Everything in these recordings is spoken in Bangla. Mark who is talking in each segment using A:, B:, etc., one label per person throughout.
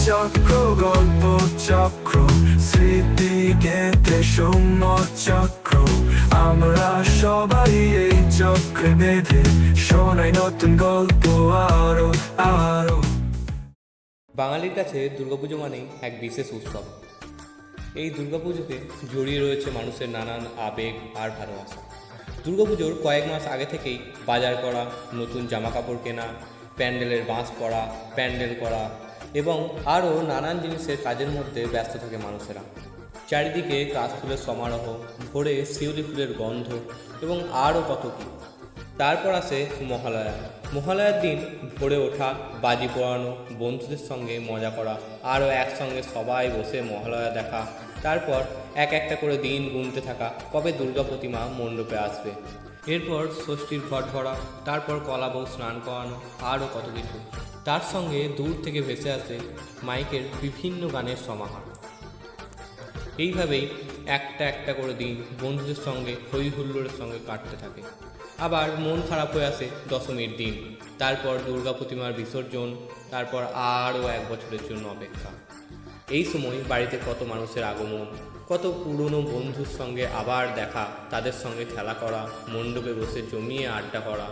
A: চক্র গল্প চক্র স্মৃতি গেঁথে সময় চক্র আমরা সবাই এই চক্রে বেঁধে শোনাই নতুন গল্প আরো আরো।
B: বাঙালির কাছে দুর্গাপুজো মানেই এক বিশেষ উৎসব। এই দুর্গাপুজোতে জড়িয়ে রয়েছে মানুষের নানান আবেগ আর ভালোবাসা। দুর্গাপুজোর কয়েক মাস আগে থেকেই বাজার করা, নতুন জামা কাপড় কেনা, প্যান্ডেলের বাঁশ পড়া, প্যান্ডেল করা এবং আরও নানান জিনিসের কাজের মধ্যে ব্যস্ত থাকে মানুষেরা। চারিদিকে কাশফুলের সমারোহ, ভোরে শিউলি ফুলের গন্ধ এবং আরও কত কী। তারপর আসে মহালয়া। মহালয়ার দিন ভোরে ওঠা, বাজি পোড়ানো, বন্ধুদের সঙ্গে মজা করা, আরও একসঙ্গে সবাই বসে মহালয়া দেখা, তারপর এক একটা করে দিন গুনতে থাকা কবে দুর্গা প্রতিমা মণ্ডপে আসবে। এরপর ষষ্ঠীর ঘট ভরা, তারপর কলা বউ স্নান করানো, আরও কত কিছু। তার সঙ্গে দূর থেকে ভেসে আসে মাইকের বিভিন্ন গানের সমাহার। এইভাবেই একটা একটা করে দিন বন্ধুদের সঙ্গে হই হুল্লোড়ের সঙ্গে কাটতে থাকে। আবার মন খারাপ হয়ে আসে দশমীর দিন, তারপর দুর্গা প্রতিমার বিসর্জন, তারপর আরও এক বছরের জন্য অপেক্ষা। এই সময় বাড়িতে কত মানুষের আগমন, কত পুরনো বন্ধুর সঙ্গে আবার দেখা, তাদের সঙ্গে খেলা করা, মণ্ডপে বসে জমিয়ে আড্ডা করা,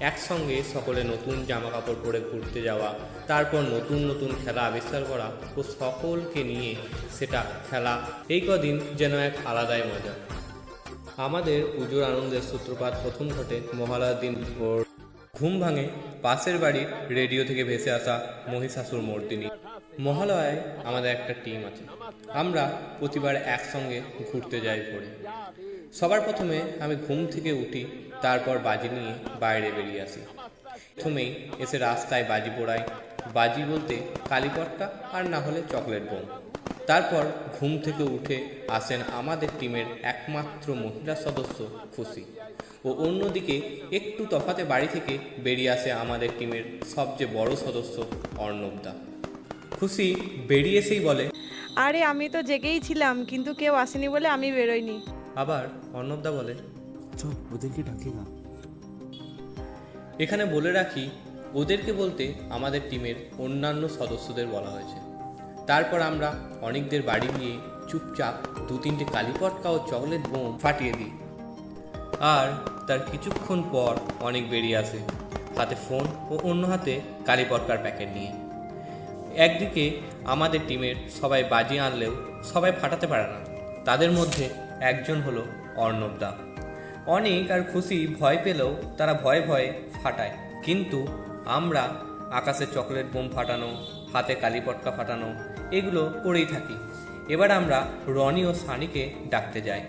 B: একসঙ্গে সকলে নতুন জামা কাপড় পরে ঘুরতে যাওয়া, তারপর নতুন নতুন খেলা আবিষ্কার করা ও সকলকে নিয়ে সেটা খেলা। এই কদিন যেন এক আলাদাই মজা। আমাদের পুজোর আনন্দের সূত্রপাত প্রথম ঘটে মহালয়ার দিন ভোর। ঘুম ভাঙে পাশের বাড়ির রেডিও থেকে ভেসে আসা মহিষাসুর মর্দিনী। মহালয়ায় আমাদের একটা টিম আছে, আমরা প্রতিবার একসঙ্গে ঘুরতে যাই ভোরে। সবার প্রথমে আমি ঘুম থেকে উঠি, তারপর বাজি নিয়ে বাইরে বেরিয়ে আসি। প্রথমেই এসে রাস্তায় বাজি পোড়াই। বাজি বলতে কালীপটকা আর না হলে চকলেট বোম। তারপর ঘুম থেকে উঠে আসেন আমাদের টিমের একমাত্র মহিলা সদস্য খুশি, ও অন্যদিকে একটু তফাতে বাড়ি থেকে বেরিয়ে আসে আমাদের টিমের সবচেয়ে বড় সদস্য অর্ণবদা। খুশি বেরিয়ে এসেই বলে,
C: আরে আমি তো জেগেই ছিলাম, কিন্তু কেউ আসেনি বলে আমি বেরোইনি।
B: আবার অর্ণবদা বলে,
D: চল ওদেরকে ডাকি না।
B: এখানে বলে রাখি, ওদেরকে বলতে আমাদের টিমের অন্যান্য সদস্যদের বলা হয়েছে। তারপর আমরা অনেকদের বাড়ি গিয়ে চুপচাপ 2-3টে কালীপটকা ও চকলেট বোম ফাটিয়ে দিই। আর তার কিছুক্ষণ পর অনেক বেরিয়ে আসে, হাতে ফোন ও অন্য হাতে কালীপটকার প্যাকেট নিয়ে। একদিকে আমাদের টিমের সবাই বাজি আনলেও সবাই ফাটাতে পারে না। তাদের মধ্যে একজন হলো অর্ণবদা। অনেক আর খুশি ভয় পেলেও তারা ভয়ে ভয়ে ফাটায়, কিন্তু আমরা আকাশে চকলেট বোম ফাটানো, হাতে কালীপটকা ফাটানো এগুলো করেই থাকি। এবার আমরা রনি ও সানিকে ডাকতে যাই।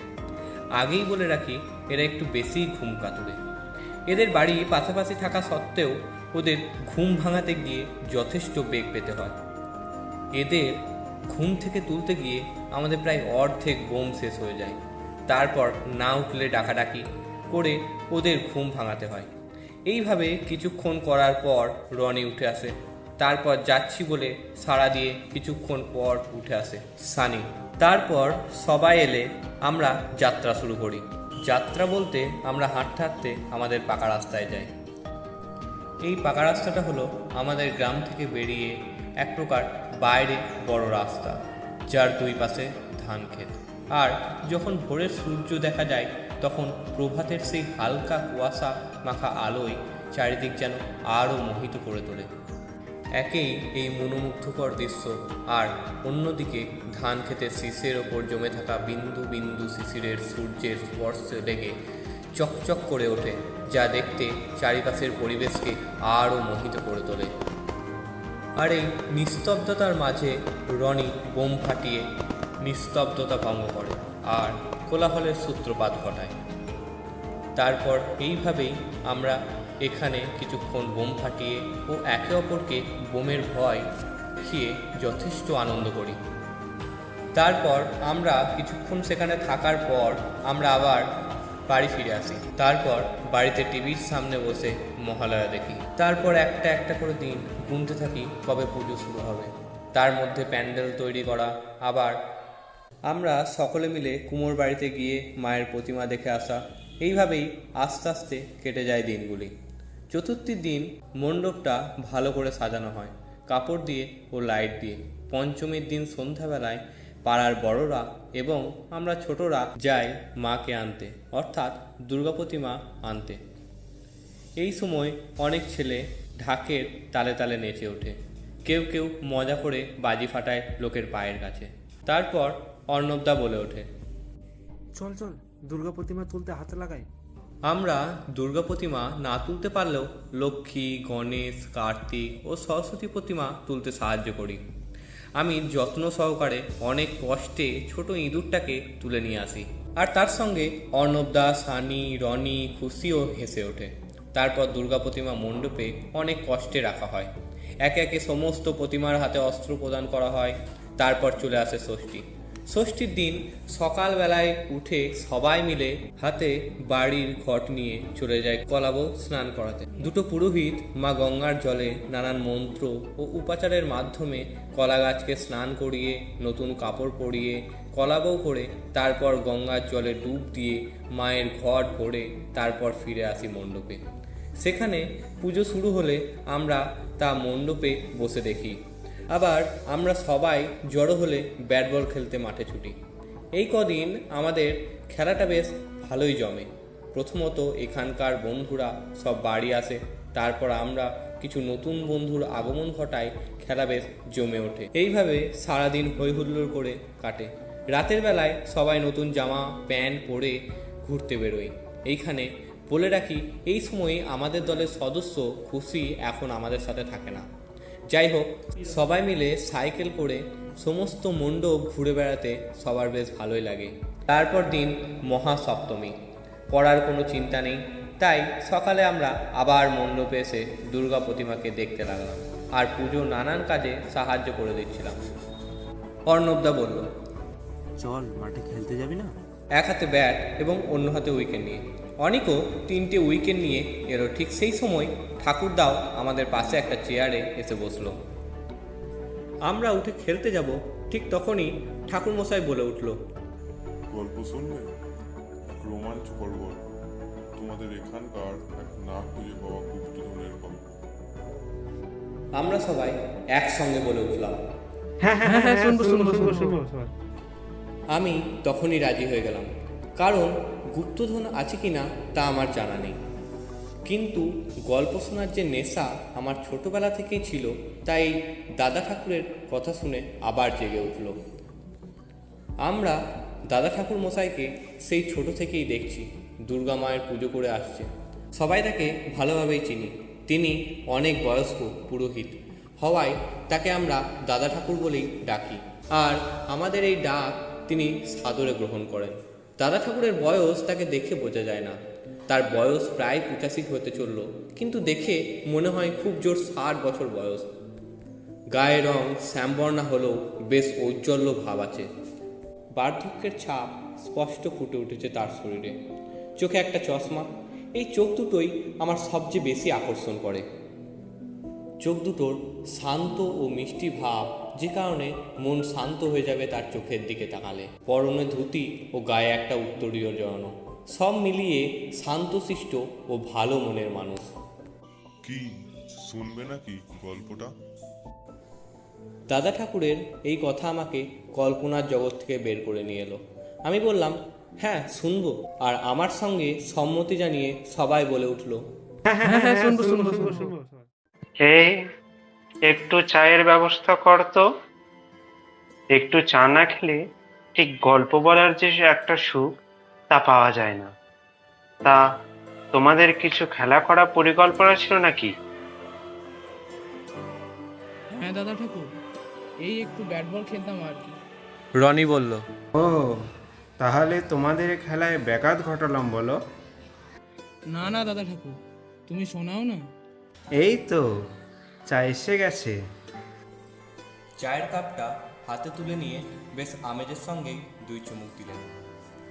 B: আগেই বলে রাখি, এরা একটু বেশিই ঘুম কাতুরে। এদের বাড়ি পাশাপাশি থাকা সত্ত্বেও ওদের ঘুম ভাঙাতে গিয়ে যথেষ্ট বেগ পেতে হয়। এদের ঘুম থেকে তুলতে গিয়ে আমাদের প্রায় অর্ধেক বোম শেষ হয়ে যায়। তারপর না উঠলে ডাকাডাকি করে ওদের ঘুম ভাঙাতে হয়। এইভাবে কিছুক্ষণ করার পর রনি উঠে আসে। তারপর যাচ্ছি বলে সাড়া দিয়ে কিছুক্ষণ পর উঠে আসে সানি। তারপর সবাই এলে আমরা যাত্রা শুরু করি। যাত্রা বলতে আমরা হাঁটতে হাঁটতে আমাদের পাকা রাস্তায় যাই। এই পাকা রাস্তাটা হলো আমাদের গ্রাম থেকে বেরিয়ে এক প্রকার বাইরে বড় রাস্তা, যার দুই পাশে ধান ক্ষেত। আর যখন ভোরের সূর্য দেখা যায়, তখন প্রভাতের সেই হালকা কুয়াশা মাখা আলোয় চারিদিক যেন আরও মোহিত করে তোলে। একেই এই মনোমুগ্ধকর দৃশ্য, আর অন্যদিকে ধান ক্ষেতের শীষের ওপর জমে থাকা বিন্দু বিন্দু শিশিরের সূর্যের স্পর্শে লেগে চকচক করে ওঠে, যা দেখতে চারিপাশের পরিবেশকে আরও মোহিত করে তোলে। আর এই নিস্তব্ধতার মাঝে রনি বোম ফাটিয়ে নিস্তব্ধতা ভঙ্গ করে আর কোলাহলের সূত্রপাত ঘটায়। তারপর এইভাবেই আমরা এখানে কিছুক্ষণ বোম ফাটিয়ে ও একে অপরকে বোমের ভয় দেখিয়ে যথেষ্ট আনন্দ করি। তারপর আমরা কিছুক্ষণ সেখানে থাকার পর আমরা আবার বাড়ি ফিরে আসি। তারপর বাড়িতে টিভির সামনে বসে মহালয়া দেখি। তারপর একটা একটা করে দিন গুনতে থাকি কবে পুজো শুরু হবে। তার মধ্যে প্যান্ডেল তৈরি করা, আবার আমরা সকলে মিলে কুমোর বাড়িতে গিয়ে মায়ের প্রতিমা দেখে আসা। এইভাবেই আস্তে আস্তে কেটে যায় দিনগুলি। চতুর্থীর দিন মণ্ডপটা ভালো করে সাজানো হয়। কাপড় দিয়ে ও লাইট দিয়ে। পঞ্চমীর দিন সন্ধ্যাবেলায় পাড়ার বড়রা এবং আমরা ছোটরা যাই মাকে আনতে, অর্থাৎ দুর্গা প্রতিমা আনতে। এই সময় অনেক ছেলে ঢাকের তালে তালে নেচে ওঠে, কেউ কেউ মজা করে বাজি ফাটায় লোকের পায়ের কাছে। তারপর অর্ণবদা বলে ওঠে,
D: চল চল দুর্গা প্রতিমা তুলতে হাতে লাগাই।
B: আমরা দুর্গা প্রতিমা না তুলতে পারলেও লক্ষ্মী, গণেশ, কার্তিক ও সরস্বতী প্রতিমা তুলতে সাহায্য করি। আমি যত্ন সহকারে অনেক কষ্টে ছোট ইঁদুরটাকে তুলে নিয়ে আসি, আর তার সঙ্গে অর্ণবদা, সানি, রনি খুশিও হেসে ওঠে। তারপর দুর্গা প্রতিমা মণ্ডপে অনেক কষ্টে রাখা হয়। একে একে সমস্ত প্রতিমার হাতে অস্ত্র প্রদান করা হয়। তারপর চলে আসে ষষ্ঠী। ষষ্ঠীর দিন সকালবেলায় উঠে সবাই মিলে হাতে বাড়ির ঘট নিয়ে চলে যায় কলাবউ স্নান করাতে। দুটো পুরোহিত মা গঙ্গার জলে নানান মন্ত্র ও উপাচারের মাধ্যমে কলা গাছকে স্নান করিয়ে নতুন কাপড় পরিয়ে কলাবউ করে তারপর গঙ্গার জলে ডুব দিয়ে মায়ের ঘট ভরে তারপর ফিরে আসি মণ্ডপে। সেখানে পুজো শুরু হলে আমরা তা মণ্ডপে বসে দেখি। আবার আমরা সবাই জড়ো হলে ব্যাট বল খেলতে মাঠে ছুটি। এই কদিন আমাদের খেলাটা বেশ ভালোই জমে। প্রথমত এখানকার বন্ধুরা সব বাড়ি আসে, তারপর আমরা কিছু নতুন বন্ধুর আগমন ঘটায় খেলা বেশ জমে ওঠে। এইভাবে সারাদিন হই হুল্লোড় করে কাটে। রাতের বেলায় সবাই নতুন জামা প্যান্ট পরে ঘুরতে বেরোয়। এইখানে বলে রাখি, এই সময়ে আমাদের দলের সদস্য খুশি এখন আমাদের সাথে থাকে না। যাই হোক, সবাই মিলে সাইকেল করে সমস্ত মণ্ডপ ঘুরে বেড়াতে সবার বেশ ভালোই লাগে। তারপর দিন মহাসপ্তমী। পড়ার কোনো চিন্তা নেই, তাই সকালে আমরা আবার মণ্ডপে এসে দুর্গা প্রতিমাকে দেখতে লাগলাম আর পুজো নানান কাজে সাহায্য করে দিচ্ছিলাম। অর্ণবদা বলল,
D: চল মাঠে খেলতে যাবি না?
B: এক হাতে ব্যাট এবং অন্য হাতে উইকেট নিয়ে। অনিকও 3টে উইকেট নিয়ে এলো। ঠিক সেই সময় ঠাকুরদাও আমাদের পাশে একটা চেয়ারে এসে বসলো। আমরা উঠে খেলতে যাব, ঠিক তখনই ঠাকুরমশাই বলে উঠল,
E: গল্প শুনবে? এক রোমাঞ্চকর গল্প, তোমাদের এখানকার এক না খুঁজে পাওয়া গুপ্তধনের গল্প।
B: আমরা সবাই একসঙ্গে বলে উঠলাম,
D: হ্যাঁ শুনবো।
B: আমি তখনই রাজি হয়ে গেলাম, কারণ গুপ্তধন আছে কিনা তা আমার জানা নেই, কিন্তু গল্প শোনার যে নেশা আমার ছোটবেলা থেকেই ছিল, তাই দাদা ঠাকুরের কথা শুনে আবার জেগে উঠল। আমরা দাদা ঠাকুর মশাইকে সেই ছোট থেকেই দেখছি, দুর্গা মায়ের পুজো করে আসছে। সবাই তাকে ভালোভাবেই চিনি। তিনি অনেক বয়স্ক পুরোহিত হওয়ায় তাকে আমরা দাদা ঠাকুর বলেই ডাকি, আর আমাদের এই ডাক তিনি সাদরে গ্রহণ করেন। দাদা ঠাকুরের বয়স তাকে দেখে বোঝা যায় না। তার বয়স প্রায় 85 হতে চলল, কিন্তু দেখে মনে হয় খুব জোর 60 বছর বয়স। গায়ের রং শ্যামবর্ণা হলেও বেশ ঔজ্জ্বল্য ভাব আছে। বার্ধক্যের ছাপ স্পষ্ট ফুটে উঠেছে তার শরীরে। চোখে একটা চশমা। এই চোখ দুটোই আমার সবচেয়ে বেশি আকর্ষণ করে। চোখ দুটোর শান্ত ও মিষ্টি ভাব, যে কারণে মন শান্ত হয়ে যাবে তার চোখের দিকে তাকালে। পরনে ধুতি ও গায়ে একটা উত্তরীয় জড়ানো, সব মিলিয়ে শান্তশিষ্ট ও ভালো মনের মানুষ।
E: কি শুনবে নাকি গল্পটা?
B: দাদা ঠাকুরের এই কথা আমাকে কল্পনার জগৎ থেকে বের করে নিয়ে এলো। আমি বললাম, হ্যাঁ শুনবো, আর আমার সঙ্গে সম্মতি জানিয়ে সবাই বলে উঠল,
D: হ্যাঁ শুনবো।
F: এই একটু চায়ের ব্যবস্থা কর তো। একটু চা না খেলে ঠিক গল্প বলার যে একটা সুখ তা পাওয়া যায় না। তা তোমাদের কিছু খেলা করার পরিকল্পনা ছিল নাকি?
G: হ্যাঁ দাদা ঠাকুর, এই একটু ব্যাট বল খেলতাম আর কি।
B: রনি বলল,
H: ও তাহলে তোমাদের খেলায় ব্যাঘাত ঘটালাম বলো?
G: না না দাদা ঠাকুর, তুমি শোনাও না।
H: এই তো চা এসে গেছে।
B: চায়ের কাপটা হাতে তুলে নিয়ে বেশ আমেজের সঙ্গেই 2 চুমুক দিলেন।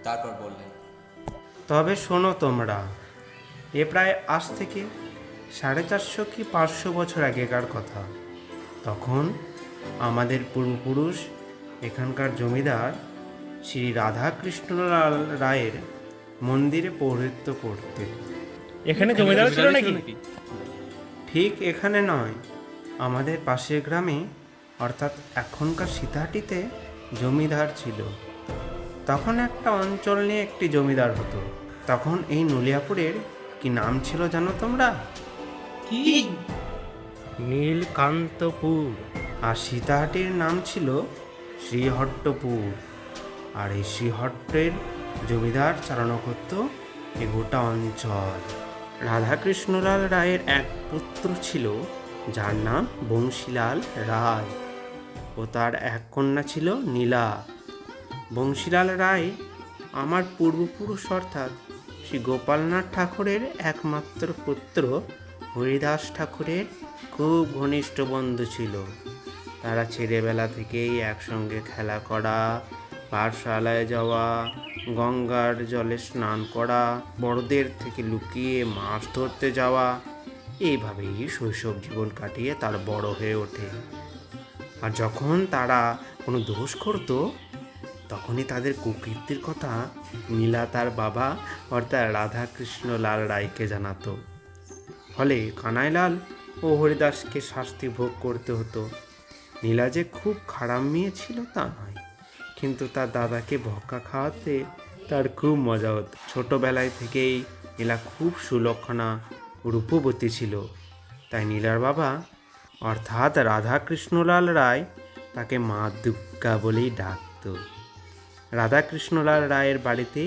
B: তারপর বললেন,
H: তবে শোনো তোমরা, এ প্রায় আজ থেকে 450 কি 500 বছর আগেকার কথা। তখন আমাদের পূর্বপুরুষ এখানকার জমিদার শ্রী রাধাকৃষ্ণলাল রায়ের মন্দিরে পৌরোহিত্য করতেন।
D: এখানে জমিদার ছিল নাকি?
H: ঠিক এখানে নয়, আমাদের পাশের গ্রামে অর্থাৎ এখনকার সীতাহাটিতে জমিদার ছিল। তখন একটা অঞ্চল নিয়ে একটি জমিদার হতো। তখন এই নলিয়াপুরের কি নাম ছিল জানো তোমরা?
G: কি?
H: নীলকান্তপুর। আর সীতাহাটির নাম ছিল শ্রীহট্টপুর। আর এই শ্রীহট্টের জমিদার চালনা করত এই গোটা অঞ্চল। রাধাকৃষ্ণলাল রায়ের এক পুত্র ছিল যার নাম বংশীলাল রায় ও তার এক কন্যা ছিল নীলা। বংশীলাল রায় আমার পূর্বপুরুষ অর্থাৎ শ্রী গোপালনাথ ঠাকুরের একমাত্র পুত্র হরিদাস ঠাকুরের খুব ঘনিষ্ঠ বন্ধু ছিল। তারা ছেলেবেলা থেকেই একসঙ্গে খেলা করা, পাঠশালায় যাওয়া, গঙ্গার জলে স্নান করা, বড়দের থেকে লুকিয়ে মাছ ধরতে যাওয়া, এইভাবেই শৈশব জীবন কাটিয়ে তার বড় হয়ে ওঠে। আর যখন তারা কোনো দোষ করত তখনই তাদের কুকীর্তির কথা নীলা তার বাবা অর্থাৎ রাধাকৃষ্ণলাল রায়কে জানাতো। ফলে কানাইলাল ও হরিদাসকে শাস্তি ভোগ করতে হতো। নীলা যে খুব খারাপ মেয়ে ছিল তা নয়, কিন্তু তার দাদাকে ভক্কা খাওয়াতে তার খুব মজা হতো। ছোটবেলায় থেকেই নীলা খুব সুলক্ষণা রূপবতী ছিল, তাই নীলার বাবা অর্থাৎ রাধাকৃষ্ণলাল রায় তাকে মা দুর্গা বলেই ডাকত। রাধাকৃষ্ণলাল রায়ের বাড়িতে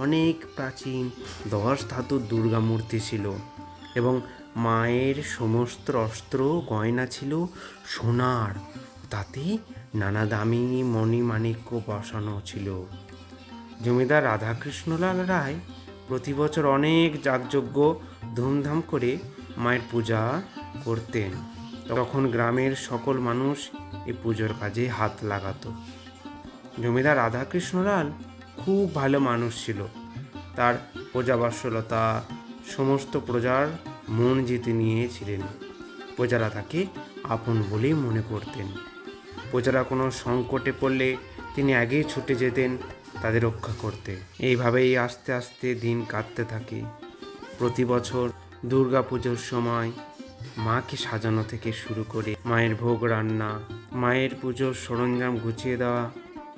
H: অনেক প্রাচীন 10 ধাতুর দুর্গা মূর্তি ছিল এবং মায়ের সমস্ত অস্ত্র গয়না ছিল সোনার, তাতে নানা দামি মণিমাণিক্য বসানো ছিল। জমিদার রাধাকৃষ্ণলাল রায় প্রতি বছর অনেক যাগযজ্ঞ ধুমধাম করে মায়ের পূজা করতেন। তখন গ্রামের সকল মানুষ এই পুজোর কাজে হাত লাগাতো। জমিদার রাধাকৃষ্ণলাল খুব ভালো মানুষ ছিল। তার প্রজাবাৎসলতা সমস্ত প্রজার মন জিতে নিয়েছিলেন। প্রজারা তাকে আপন বলেই মনে করতেন। প্রজারা কোনো সংকটে পড়লে তিনি আগেই ছুটে যেতেন তাদের রক্ষা করতে। এইভাবেই আস্তে আস্তে দিন কাটতে থাকে। প্রতি বছর দুর্গা পুজোর সময় মাকে সাজানো থেকে শুরু করে মায়ের ভোগ রান্না, মায়ের পুজোর সরঞ্জাম গুছিয়ে দেওয়া,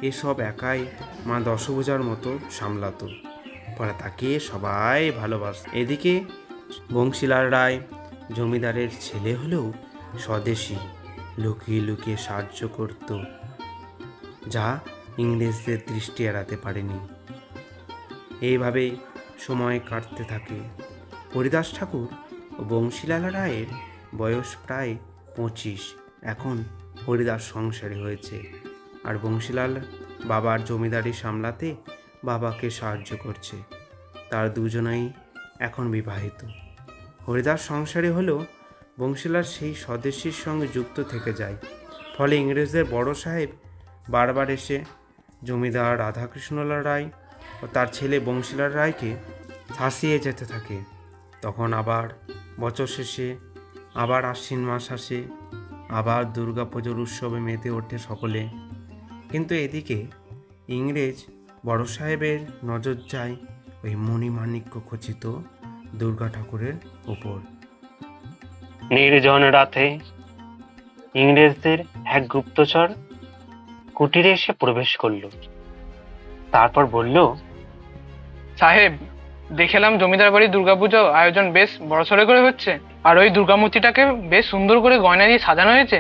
H: এসব একাই মা দশভুজার মতো সামলাতো। পরে তাকে সবাই ভালোবাসত। এদিকে বংশীলাল রায় জমিদারের ছেলে হলেও স্বদেশী, লুকিয়ে লুকিয়ে সাহায্য করত, যা ইংরেজদের দৃষ্টি এড়াতে পারেনি। এইভাবে সময় কাটতে থাকে। হরিদাস ঠাকুর ও বংশীলাল রায়ের বয়স প্রায় 25। এখন হরিদাস সংসারী হয়েছে, আর বংশীলাল বাবার জমিদারি সামলাতে বাবাকে সাহায্য করছে। তার দুজনেই এখন বিবাহিত। হরিদাস সংসারী হলেও বংশীলাল সেই স্বদেশীর সঙ্গে যুক্ত থেকে যায়। ফলে ইংরেজদের বড় সাহেব বারবার এসে জমিদার রাধাকৃষ্ণলাল রায় ও তার ছেলে বংশীলাল রায়কে শাসিয়ে যেতে থাকে। তখন আবার বছর শেষে আবার আশ্বিন মাস আসে, আবার দুর্গা পুজোর উৎসবে মেতে ওঠে সকলে। কিন্তু এদিকে ইংরেজ বড় সাহেবের নজর যায় ওই মণিমাণিক্য খচিত দুর্গা ঠাকুরের ওপর।
F: নির্জন রাতে ইংরেজদের এক গুপ্তচর কুটিরে এসে প্রবেশ করলো। তারপর বলল,
I: সাহেব, দেখলাম জমিদার বাড়ির দুর্গাপুজো আয়োজন বেশ বড়সড় করে হচ্ছে, আর ওই দুর্গামূর্তিটাকে বেশ সুন্দর করে গয়না দিয়ে সাজানো হয়েছে।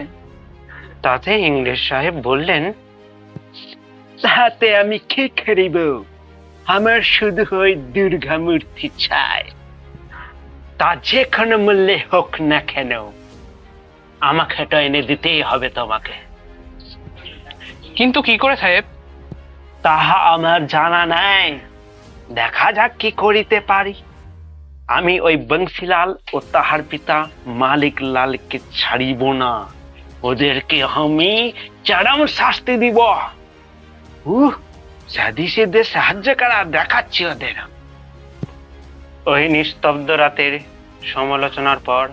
F: তাতে ইংরেজ সাহেব বললেন, তাতে আমি কি করিব, আমার শুধু ওই দুর্গা মূর্তি চাই, তা যে কোনো মূল্যে হোক না কেন, আমাকে এটা এনে দিতেই হবে তোমাকে।
I: কিন্তু কি করে সাহেব?
F: তাহা আমার জানা নাই, দেখা যাক কি করিতে পারি। আমি ওই বংশীলাল ও তাহার পিতা মালিক লালকে ছাড়িব না, ওদেরকে আমি চরম শাস্তি দিব। সাদিসেদের সাহায্য করা দেখাচ্ছি ওদের। ওই নিস্তব্ধ রাতের সমালোচনার পর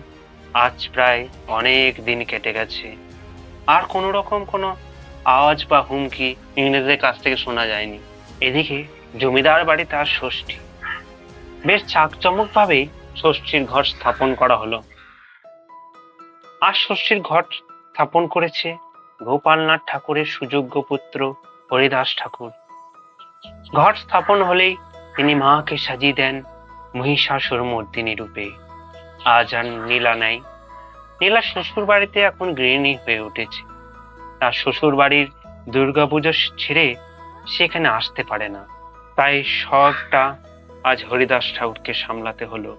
F: আজ প্রায় অনেক দিন কেটে গেছে, আর কোনো রকম কোনো আওয়াজ বা হুমকি ইংরেজদের কাছ থেকে শোনা যায়নি। এদিকে জমিদার বাড়ি তার ষষ্ঠী, বেশ চাকচমক ভাবেই ষষ্ঠীর ঘর স্থাপন করা হলো। আর ষষ্ঠীর ঘট স্থাপন করেছে গোপালনাথ ঠাকুরের সুযোগ্য পুত্র হরিদাস ঠাকুর। ঘট স্থাপন হলেই তিনি মাকে সাজিয়ে দেন মহিষাসুর মর্দিনী রূপে। আজ আর নীলা নাই। নীলা শ্বশুর বাড়িতে এখন গৃহিণী হয়ে উঠেছে। তার শ্বশুর বাড়ির দুর্গাপুজো ছেড়ে সেখানে আসতে পারে না, তাই সবটা আজ হরিদাস ঠাকুরকে সামলাতে হলো।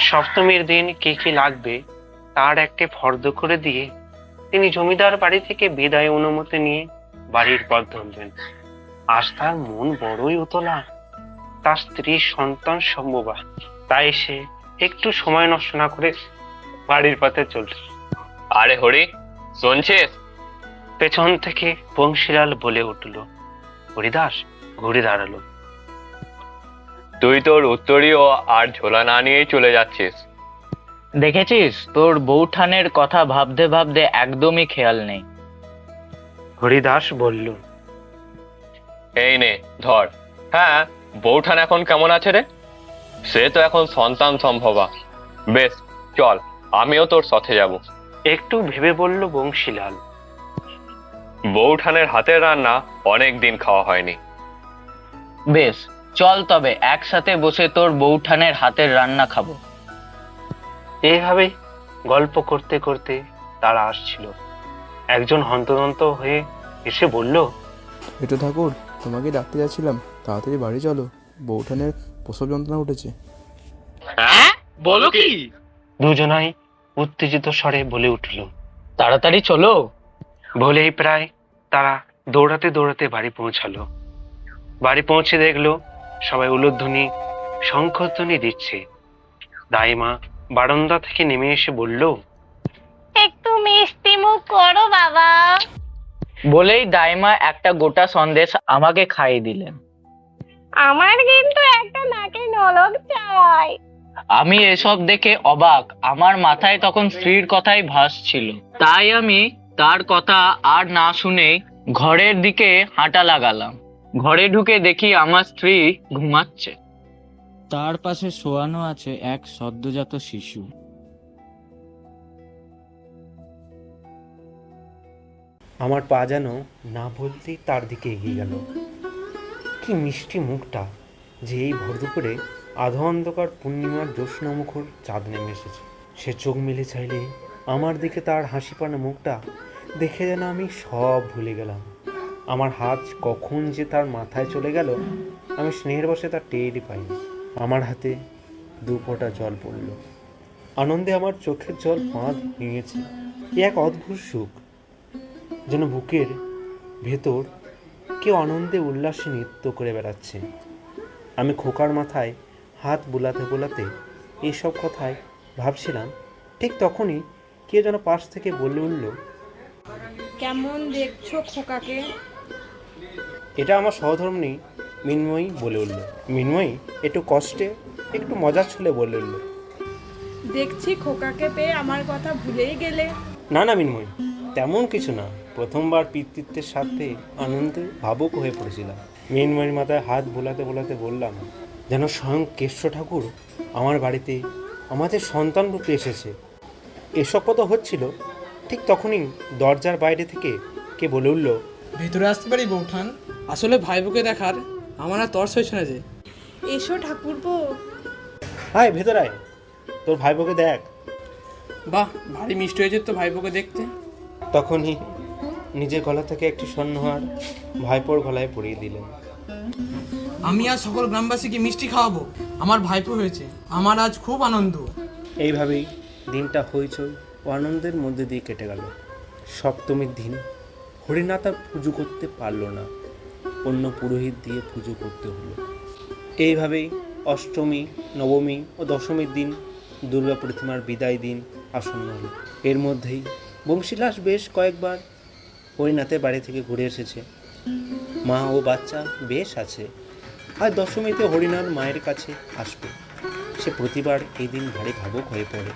F: সপ্তমীর দিন কি কি লাগবে তার একটা ফর্দ করে দিয়ে তিনি জমিদার বাড়ি থেকে বিদায় অনুমতি নিয়ে বাড়ির পথ ধরলেন। আজ তার মন বড়ই উতলা, তার স্ত্রী সন্তান সম্ভবা, তাই সে একটু সময় নষ্ট না করে বাড়ির পথে চলল।
J: আরে হরি, শুনছিস?
F: পেছন থেকে বংশীলাল বলে উঠল। হরিদাস ঘুরে দাঁড়ালো।
J: তুই তোর উত্তরীয় আর ঝোলা না নিয়েই চলে যাচ্ছিস।
K: দেখেছিস, তোর বউঠানের কথা ভাবতে ভাবতে একদমই খেয়াল নেই।
F: হরিদাস বলল।
J: এই নে ধর। হ্যাঁ, বউঠান এখন কেমন আছে রে? সে তো এখন সন্তান সম্ভবা। বেশ, চল, আমিও তোর সাথে যাব।
F: একটু ভেবে বলল বংশীলাল।
J: বউঠানের হাতের রান্না অনেক দিন খাওয়া হয়নি।
K: বেশ, চল তবে একসাথে বসে তোর বউঠানের হাতের রান্না খাবো।
F: এইভাবে গল্প করতে করতে তারা আসছিল। একজন হন্তদন্ত হয়ে এসে বলল,
L: একটু ঠাকুর, তোমাকে ডাকতে যাচ্ছিলাম, তাড়াতাড়ি বাড়ি চলো, বউঠানের প্রসব যন্ত্রণা উঠেছে।
J: হ্যাঁ, বলো কি?
F: দুজনাই উত্তেজিত স্বরে বলে উঠল।
K: তাড়াতাড়ি চলো।
F: বলেই প্রায় তারা দৌড়াতে দৌড়াতে বাড়ি পৌঁছালো। বাড়ি পৌঁছে দেখলো সবাই উলুধ্বনি শঙ্খধ্বনি দিচ্ছে। দাইমা বারান্দা থেকে নেমে এসে বলল,
C: একটু মিষ্টি মুখ করো বাবা।
K: বলেই দাইমা একটা গোটা সন্দেশ আমাকে খাইয়ে দিলেন।
C: আমার কিন্তু একটা নাকে নলক চাই।
K: আমি এসব দেখে অবাক। আমার মাথায় তখন স্ত্রীর কথাই ভাসছিল, তাই আমি তার কথা আর না শুনে ঘরের দিকে হাঁটা লাগালাম। ঘরে ঢুকে দেখি আমার স্ত্রী ঘুমাচ্ছে।
G: তার পাশে শোয়ানো আছে এক সদ্যজাত শিশু।
H: আমার পা যেন না বলতেই তার দিকে এগিয়ে গেল। কি মিষ্টি মুখটা যে এই ভর দুপুরে আধো অন্ধকার পূর্ণিমার জ্যোৎস্নামুখর চাঁদ নেমে এসেছে। সে চোখ মেলে চাইলে আমার দিকে তার হাসি পানা মুখটা দেখে যেন আমি সব ভুলে গেলাম। আমার হাত কখন যে তার মাথায় চলে গেল আমি স্নেহের বসে তার টেরই পাইনি। আমার হাতে দু ফোঁটা জল পড়ল। আনন্দে আমার চোখের জল বাঁধ ভেঙেছে। এ এক অদ্ভুত সুখ, যেন বুকের ভেতর কেউ আনন্দে উল্লাসে নৃত্য করে বেড়াচ্ছে। আমি খোকার মাথায় হাত বোলাতে বোলাতে এইসব কথায় ভাবছিলাম, ঠিক তখনই কে যেন পাশ থেকে বলে উঠল,
C: কেমন দেখছো খোকাকে?
H: এটা আমার সহধর্মিণী মিনময়ী বলে উঠল। মিনময়ী একটু কষ্টে একটু মজার ছলে বলে উঠল,
C: দেখছি খোকাকে পেয়ে আমার কথা ভুলেই গেলে।
H: না না মিনময়ী, তেমন কিছু না, প্রথমবার পিতৃত্বের সাথে আনন্দে ভাবুক হয়ে পড়েছিলাম। মিনময়ীর মাথায় হাত বোলাতে বোলাতে বললাম, যেন স্বয়ং কেষ্ট ঠাকুর আমার বাড়িতে আমাদের সন্তান রূপে এসেছে। এসব কথা হচ্ছিল, ঠিক তখনই দরজার বাইরে থেকে কে বলে উঠল,
G: ভেতরে আসতে পারি বউঠান? আসলে ভাইবোকে দেখার আমার আর তর্স হয়েছে না যে।
C: এসো ঠাকুরপো।
H: হায় ভেতর আয়, তোর ভাইবোকে দেখ।
G: বাহ, ভারী মিষ্টি হয়েছে তো ভাইবোকে দেখতে।
H: তখনই নিজের গলা থেকে একটি স্বর্ণহার ভাইপোর গলায় পরিয়ে দিলেন।
G: আমি আজ সকল গ্রামবাসীকে মিষ্টি খাওয়াবো। আমার ভাইপো হয়েছে, আমার আজ খুব আনন্দ।
H: এইভাবেই দিনটা হইচই ও আনন্দের মধ্যে দিয়ে কেটে গেল। সপ্তমীর দিন হরিনাথ আর পুজো করতে পারল না, অন্য পুরোহিত দিয়ে পুজো করতে হলো। এইভাবেই অষ্টমী, নবমী ও দশমীর দিন দুর্গা প্রতিমার বিদায় দিন আসন্ন হলো। এর মধ্যেই বংশীলাস বেশ কয়েকবার হরিনাথের বাড়ি থেকে ঘুরে এসেছে। মা ও বাচ্চা বেশ আছে। আর দশমীতে হরিনাথ মায়ের কাছে আসবে। সে প্রতিবার এই দিন ভারী ভাবুক হয়ে পড়ে।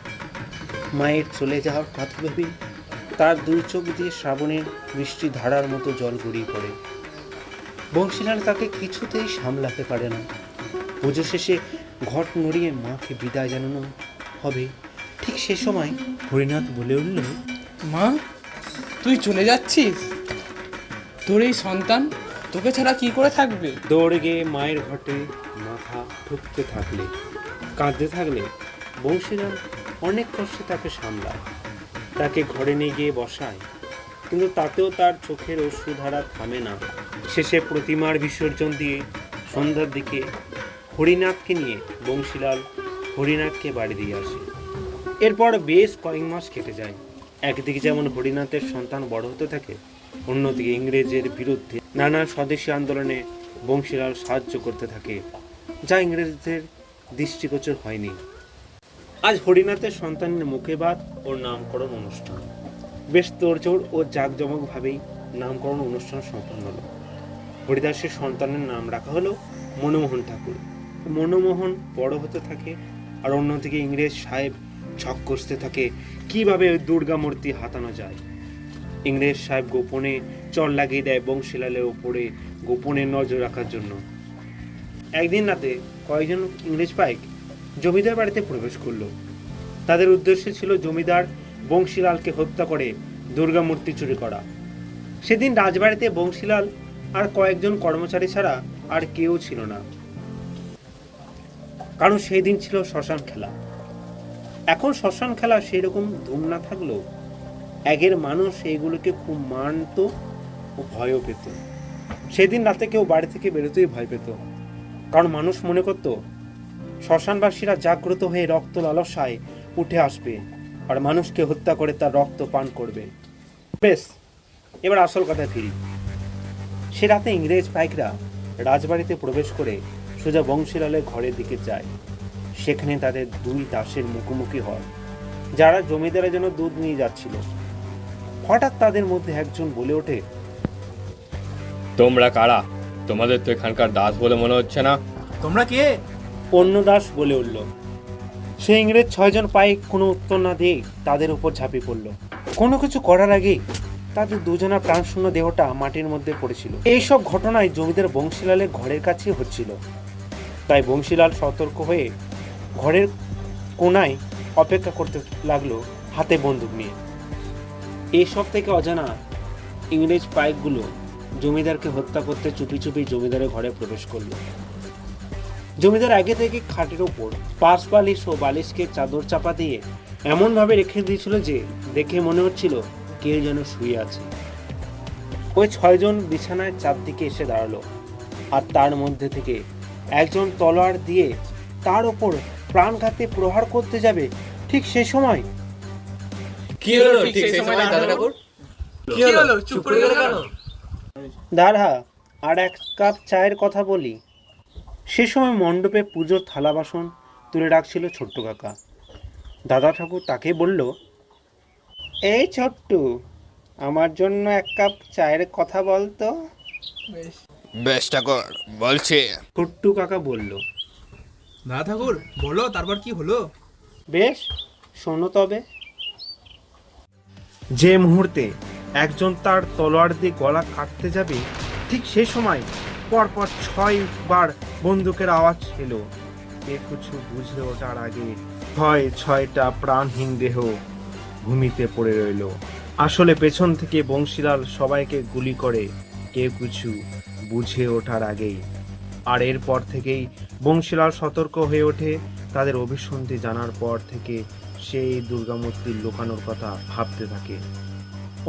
H: মায়ের চলে যাওয়ার কথা ভেবেই তার দুই চোখ দিয়ে শ্রাবণের বৃষ্টি ধারার মতো জল গড়িয়ে পড়ে। বংশীলাল তাকে কিছুতেই সামলাতে পারে না। পুজো শেষে ঘট নড়িয়ে মাকে বিদায় জানানো হবে, ঠিক সে সময় হরিনাথ বলে উঠল,
G: মা, তুই চলে যাচ্ছিস? তোর এই সন্তান তোকে ছাড়া কি করে থাকবে?
H: দৌড়ে গিয়ে মায়ের ঘটে মাথা ঠুকতে থাকলে, কাঁদতে থাকলে বংশীলাল অনেক কষ্টে তাকে সামলায়, তাকে ঘরে নিয়ে গিয়ে বসায়, কিন্তু তাতেও তার চোখের অশ্রুধারা থামে না। শেষে প্রতিমার বিসর্জন দিয়ে সন্ধ্যার দিকে হরিনাথকে নিয়ে বংশীলাল হরিনাথকে বাড়ি দিয়ে আসে। এরপর বেশ কয়েক মাস কেটে যায়। একদিকে যেমন হরিনাথের সন্তান বড় হতে থাকে, অন্যদিকে ইংরেজের বিরুদ্ধে নানা স্বদেশী আন্দোলনে বংশীলাল সাহায্য করতে থাকে, যা ইংরেজদের দৃষ্টিগোচর হয়নি। আজ হরিনাথের সন্তানের মুখে ভাত ওর নামকরণ অনুষ্ঠান। বেশ তোড়জোড় ও জাঁকজমকভাবেই নামকরণ অনুষ্ঠান সম্পন্ন হলো। হরিদাসের সন্তানের নাম রাখা হলো মনমোহন ঠাকুর। মনমোহন বড় হতে থাকে, আর অন্যদিকে ইংরেজ সাহেব ছক কষতে থাকে কিভাবে ওই দুর্গা মূর্তি হাতানো যায়। ইংরেজ সাহেব গোপনে চল লাগিয়ে দেয় বংশীলালের ওপরে গোপনে নজর রাখার জন্য। একদিন রাতে কয়েকজন ইংরেজ পাইক জমিদার বাড়িতে প্রবেশ করলো। তাদের উদ্দেশ্য ছিল জমিদার বংশীলালকে হত্যা করে দুর্গা মূর্তি চুরি করা। সেদিন রাজবাড়িতে বংশীলাল আর কয়েকজন কর্মচারী ছাড়া আর কেউ ছিল না, কারণ সেই দিন ছিল শ্মশান খেলা। এখন শ্মশান খেলা সেই রকম ধুম না থাকলেও আগের মানুষ এইগুলোকে খুব মানত ও ভয়ও পেত। সেদিন রাতে কেউ বাড়ি থেকে বেরোতেই ভয় পেত, কারণ মানুষ মনে করত শ্মশানবাসীরা জাগ্রত হয়ে রক্ত লালসায় উঠে আসবে আর মানুষকে হত্যা করে তার রক্ত পান করবে। বেশ, এবার আসল কথায় ফিরি। সে রাতে ইংরেজ পাইকরা রাজবাড়িতে প্রবেশ করে সোজা বংশীলালের ঘরের দিকে যায়। সেখানে তাদের দুই দাসের মুখোমুখি হয়, যারা জমিদারের জন্য দুধ নিয়ে যাচ্ছিল। হঠাৎ তাদের মধ্যে একজন বলে ওঠে,
J: তোমরা কারা? তোমাদের তো এখানকার দাস বলে মনে হচ্ছে না।
D: তোমরা কে?
H: অন্য দাস বলে উঠল। সে ইংরেজ 6 জন পাইক কোনো উত্তর না দিয়ে তাদের উপর ঝাঁপিয়ে পড়ল। কোনো কিছু করার আগে তাদের দুজনের প্রাণশূন্য দেহটা মাটির মধ্যে পড়েছিল। এইসব ঘটনায় জমিদার বংশীলালের ঘরের কাছেই হচ্ছিল। তাই বংশীলাল সতর্ক হয়ে ঘরের কোনায় অপেক্ষা করতে লাগলো, হাতে বন্দুক নিয়ে। এইসব থেকে অজানা ইংরেজ পাইকগুলো জমিদারকে হত্যা করতে চুপি চুপি জমিদারের ঘরে প্রবেশ করলো। জমিদার আগে থেকে খাটের ওপর পাশ বালিশ ও বালিশকে চাদর চাপা দিয়ে এমনভাবে রেখে দিয়েছিল যে দেখে মনে হচ্ছিল কেউ যেন শুয়ে আছে। ওই 6 জন বিছানায় চারদিকে এসে দাঁড়ালো, আর তার মধ্যে থেকে একজন তলোয়ার দিয়ে তার ওপর প্রাণঘাতী প্রহার করতে যাবে। ঠিক সেই সময়
B: কি হলো? ঠিক সেই সময় দাদা ঠাকুর
G: কি হলো? চুপ করে গেলে কেন?
H: দাঁড়া, আর এক কাপ চায়ের কথা বলি। সে সময় মণ্ডপে পুজোর থালা বাসন তুলে রাখছিল ছোট্ট কাকা। দাদা ঠাকুর তাকে বলল, এই ছোট্টু, আমার জন্য এক কাপ চায়ের কথা বলতো।
B: বেশ ঠাকুর, বলছি।
H: ছোট্টু কাকা বলল,
D: দাদা ঠাকুর বলো, তারপর কি হলো?
H: বেশ, শোনো তবে। যে মুহূর্তে একজন তার তলোয়ার দিয়ে গলা কাটতে যাবে, ঠিক সে সময় পরপর 6 বার বন্দুকের আওয়াজ এলো। কিছু বুঝে ওঠার আগে 6টা প্রাণহীন দেহ ভূমিতে পড়ে রইল। আসলে পেছন থেকে বংশীলাল সবাইকে গুলি করে কেউ কিছু বুঝে ওঠার আগেই। আর এরপর থেকেই বংশীলাল সতর্ক হয়ে ওঠে। তাদের অভিসন্ধি জানার পর থেকে সেই দুর্গামূর্তির লুকানোর কথা ভাবতে থাকে।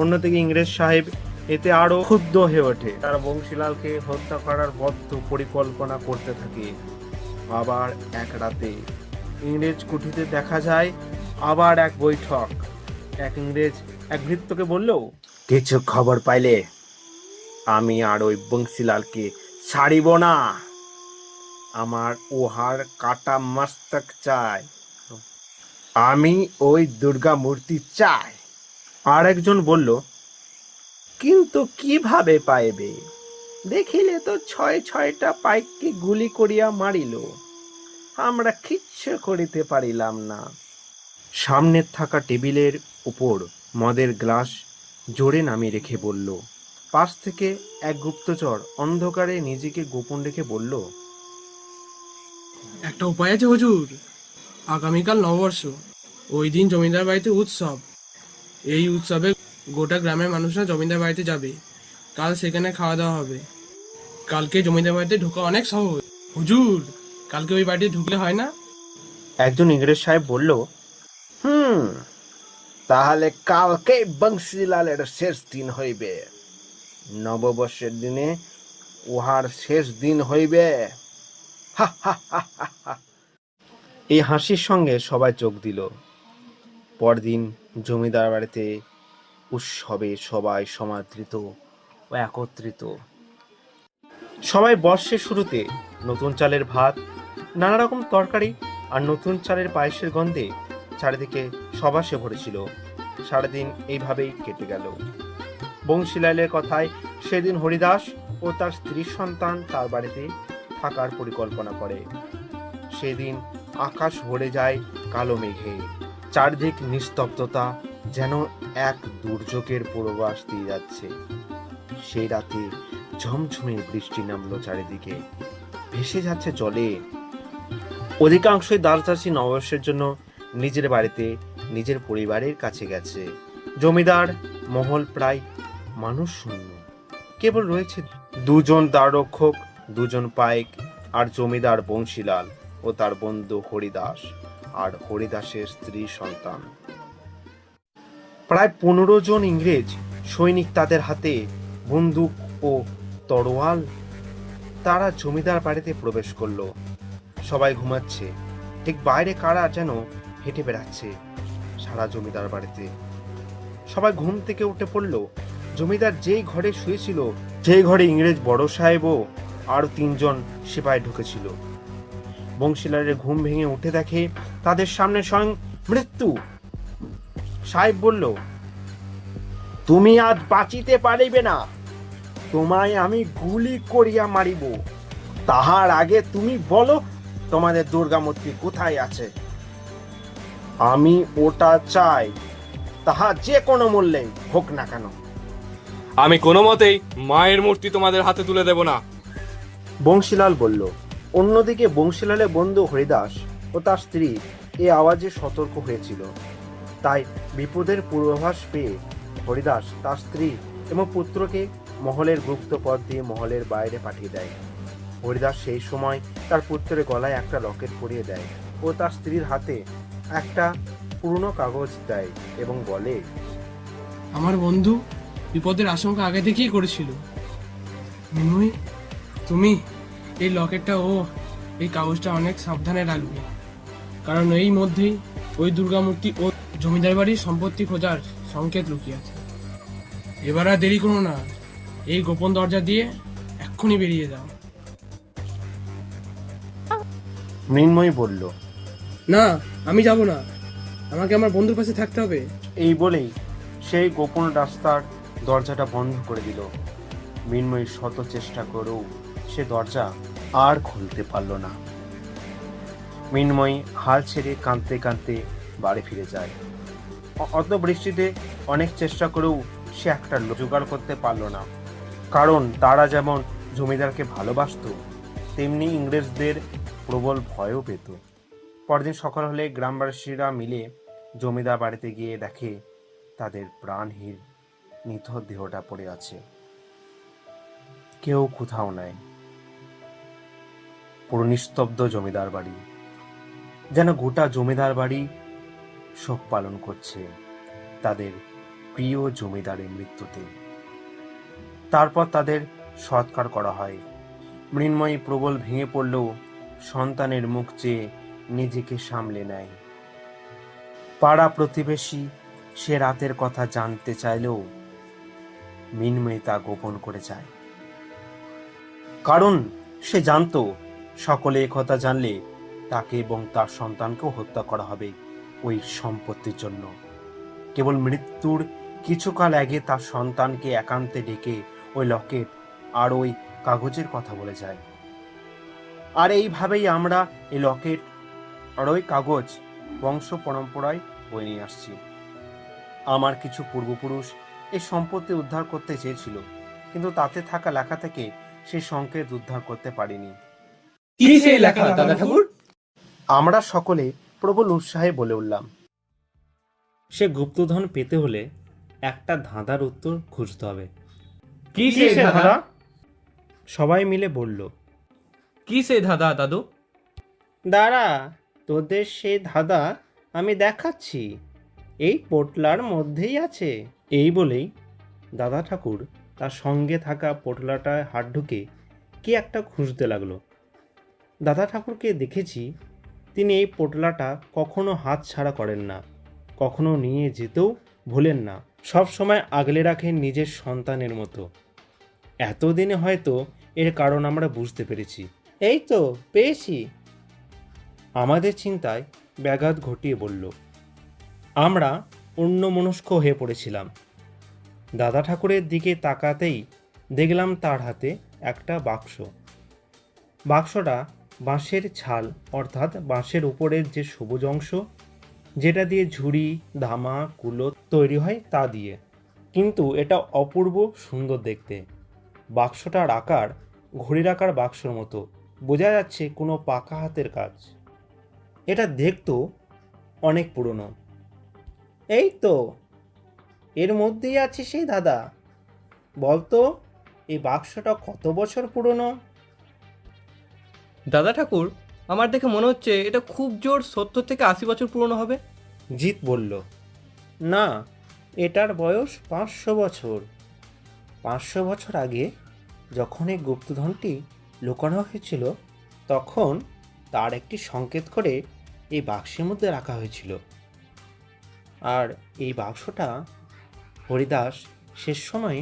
H: অন্যদিকে ইংরেজ সাহেব এতে আরো ক্ষুব্ধ হয়ে ওঠে। তারা বংশীলালকে হত্যা করার বদ্ধ পরিকল্পনা করতে থাকে। আবার এক রাতে ইংরেজ কুঠিতে দেখা যায় আবার এক বৈঠক। এক ইংরেজ এক ভৃত্যকে বলল, কিছু খবর পাইলে আমি আর ওই বংশীলালকে ছাড়িব না। আমার ওহার কাটা মস্তক চাই, আমি ওই দুর্গা মূর্তি চাই। আর একজন বলল, কিন্তু কিভাবে পাইবে? দেখিলে তো 6টা পাইককে গুলি করিয়া মারিল, আমরা কিচ্ছু করিতে পারিলাম না। সামনের থাকা টেবিলের উপর মদের গ্লাস জোরে নামিয়ে রেখে বলল। পাশ থেকে এক গুপ্তচর অন্ধকারে নিজেকে গোপন রেখে বলল,
G: একটা উপায় আছে হুজুর। আগামীকাল নববর্ষ, ওই দিন জমিদার বাড়িতে উৎসব। এই উৎসবে গোটা গ্রামের মানুষরা জমিদার বাড়িতে যাবে। কাল সেখানে খাওয়া দাওয়া হবে। কালকে জমিদার বাড়িতে ঢোকা অনেক সহজ। হুজুর, কালকে ওই বাড়িতে ঢুকলে হয় না?
H: একজন ইংরেজ সাহেব বলল, তাহলে কালকে বংশীলালের শেষ দিন হইবে, নববর্ষের দিনে উহার শেষ দিন হইবে। হা হা হা হা হা। এই হাসির সঙ্গে সবাই যোগ দিল। পরদিন জমিদার বাড়িতে উৎসবে সবাই সমাদৃত ও একত্রিত। সবাই বর্ষের শুরুতে নতুন চালের ভাত, নানা রকম তরকারি আর নতুন চালের পায়েসের গন্ধে চারিদিকে সবাসে ভরেছিল। সারাদিন এইভাবেই কেটে গেল। বংশীলালের কথায় সেদিন হরিদাস ও তার স্ত্রী সন্তান তার বাড়িতে থাকার পরিকল্পনা করে। সেদিন আকাশ ভরে যায় কালো মেঘে, চারদিক নিস্তব্ধতা, যেন এক দুর্যোগের পূর্বাভাস দিয়ে যাচ্ছে। সেই রাতে ঝমঝমে বৃষ্টি নামলো চারিদিকে, ভেসে যাচ্ছে জলে। অধিকাংশই দাসদাসী নববর্ষের জন্য নিজের বাড়িতে নিজের পরিবারের কাছে গেছে। জমিদার মহল প্রায় মানুষ শূন্য। কেবল রয়েছে দুজন দ্বাররক্ষক, দুজন পাইক, আর জমিদার বংশীলাল ও তার বন্ধু হরিদাস আর হরিদাসের স্ত্রী সন্তান। প্রায় 15 জন ইংরেজ সৈনিক, তাদের হাতে বন্দুক ও তরোয়াল। তারা জমিদার বাড়িতে প্রবেশ করলো। সবাই ঘুমাচ্ছে, ঠিক বাইরে কারা যেন হেঁটে বেড়াচ্ছে সারা জমিদার বাড়িতে। সবাই ঘুম থেকে উঠে পড়ল। জমিদার যেই ঘরে শুয়েছিল, সেই ঘরে ইংরেজ বড় সাহেবও আরো 3 জন সিপাহি ঢুকেছিল। বংশীলালের ঘুম ভেঙে উঠে দেখে তাদের সামনে স্বয়ং মৃত্যু। সাহেব বলল, তুমি আজ বাঁচিতে পারিবে না, তোমায় আমি গুলি করিয়া মারিব। তাহার আগে তুমি বলো তোমাদের দুর্গামূর্তি কোথায় আছে? আমি ওটা চাই, তাহা যে কোনো মূল্যে হোক না কেন।
M: আমি কোনো মতেই মায়ের মূর্তি তোমাদের হাতে তুলে দেব না,
H: বংশীলাল বলল। অন্যদিকে বংশীলালের বন্ধু হরিদাস ও তার স্ত্রী এই আওয়াজে সতর্ক হয়েছিল। তাই বিপদের পূর্বাভাস পেয়ে হরিদাস তার স্ত্রী এবং পুত্রকে মহলের গুপ্ত পথ দিয়ে মহলের বাইরে পাঠিয়ে দেয়। হরিদাস সেই সময় তার পুত্রের গলায় একটা লকেট পরিয়ে দেয় ও তার স্ত্রীর হাতে একটা পুরনো কাগজ দেয় এবং বলে,
G: আমার বন্ধু বিপদের আশঙ্কা আগে থেকেই করেছিল। মিনময়ী, তুমি এই লকেটটা ও এই কাগজটা অনেক সাবধানে রাখবে, কারণ এই মধ্যেই ওই দুর্গামূর্তি ও জমিদার বাড়ির সম্পত্তি খোঁজার সংকেত লুকিয়ে আছে। এবার আর দেরি করো না, এই গোপন দরজা দিয়ে এক্ষুনি বেরিয়ে যাও।
H: মৃন্ময়ী বলল,
G: না, আমি যাব না, আমাকে আমার বন্ধুর পাশে থাকতে হবে।
H: এই বলেই সেই গোপন রাস্তার দরজাটা বন্ধ করে দিল। মৃন্ময়ী শত চেষ্টা করেও সে দরজা আর খুলতে পারল না। মৃন্ময়ী হাল ছেড়ে কাঁদতে কাঁদতে বাড়ি ফিরে যায়। অত বৃষ্টিতে অনেক চেষ্টা করেও সে একটা জোগাড় করতে পারল না, কারণ তারা যেমন জমিদারকে ভালোবাসত, তেমনি ইংরেজদের প্রবল ভয়ও পেত। পরদিন সকাল হলে গ্রামবাসীরা মিলে জমিদার বাড়িতে গিয়ে দেখে তাদের প্রাণহীন নিথর দেহটা পড়ে আছে। কেউ কোথাও নাই। পুরো নিস্তব্ধ জমিদার বাড়ি, যেন গোটা জমিদার বাড়ি শোক পালন করছে তাদের প্রিয় জমিদারের মৃত্যুতে। তারপর তাদের সৎকার করা হয়। মৃন্ময়ী প্রবল ভেঙে পড়লেও সন্তানের মুখ চেয়ে নিজেকে সামলে নেয়। পাড়া প্রতিবেশী সে রাতের কথা জানতে চাইলেও মৃন্ময়ী তা গোপন করে যায়, কারণ সে জানতো সকলে একথা জানলে তাকে এবং তার সন্তানকেও হত্যা করা হবে ওই সম্পত্তির জন্য। কেবল মৃত্যুর কিছুকাল আগে তার সন্তানকে একান্তে ডেকে ওই লকেট আর ওই কাগজের কথা বলে যায়। আর এইভাবেই আমরা এই লকেট আর ওই কাগজ বংশ পরম্পরায় বয়ে নিয়ে আসছি। আমার কিছু পূর্বপুরুষ এই সম্পত্তি উদ্ধার করতে চেয়েছিল, কিন্তু তাতে থাকা লেখা থেকে সেই সংকেত উদ্ধার করতে পারিনি।
B: কি সেই লেখা দাদা ঠাকুর?
H: আমরা সকলে প্রবল উৎসাহে বলে উঠলাম, সে গুপ্তধন পেতে হলে একটা ধাঁধার উত্তর খুঁজতে হবে।
B: কি সেই ধাঁধা?
H: সবাই মিলে বলল,
B: কি সেই ধাঁধা দাদু?
H: দাঁড়া, তোদের সেই ধাঁধা আমি দেখাচ্ছি, এই পোটলার মধ্যেই আছে। এই বলেই দাদা ঠাকুর তার সঙ্গে থাকা পোটলাটায় হাত ঢুকে কি একটা খুঁজতে লাগলো। দাদা ঠাকুরকে দেখেছি তিনি এই পোটলাটা কখনো হাত ছাড়া করেন না, কখনো নিয়ে যেতেও ভোলেন না, সব সময় আগলে রাখেন নিজের সন্তানের মতো। এতদিনে হয়তো এর কারণ আমরা বুঝতে পেরেছি। এই তো পেয়েছি, আমাদের চিন্তায় ব্যাঘাত ঘটিয়ে বলল। আমরা অন্যমনস্ক হয়ে পড়েছিলাম। দাদা ঠাকুরের দিকে তাকাতেই দেখলাম তার হাতে একটা বাক্স। বাক্সটা বাঁশের ছাল অর্থাৎ বাঁশের উপরের যে সবুজ অংশ, যেটা দিয়ে ঝুড়ি, ধামা, কুলো তৈরি হয় তা দিয়ে। কিন্তু এটা অপূর্ব সুন্দর দেখতে। বাক্সটার আকার ঘড়ির আকার বাক্সর মতো, বোঝা যাচ্ছে কোনো পাকা হাতের কাজ। এটা দেখতো অনেক পুরনো। এই তো, এর মধ্যেই আছে সেই দাদা। বলতো এই বাক্সটা কত বছর পুরনো?
B: দাদা ঠাকুর, আমার দেখে মনে হচ্ছে এটা খুব জোর 70 থেকে 80 বছর পুরনো হবে।
H: জিৎ বলল, না, এটার বয়স 500 বছর। 500 বছর আগে যখন এই গুপ্তধনটি লুকানো হয়েছিল, তখন তার একটি সংকেত করে এই বাক্সের মধ্যে রাখা হয়েছিল। আর এই বাক্সটা হরিদাস শেষ সময়ে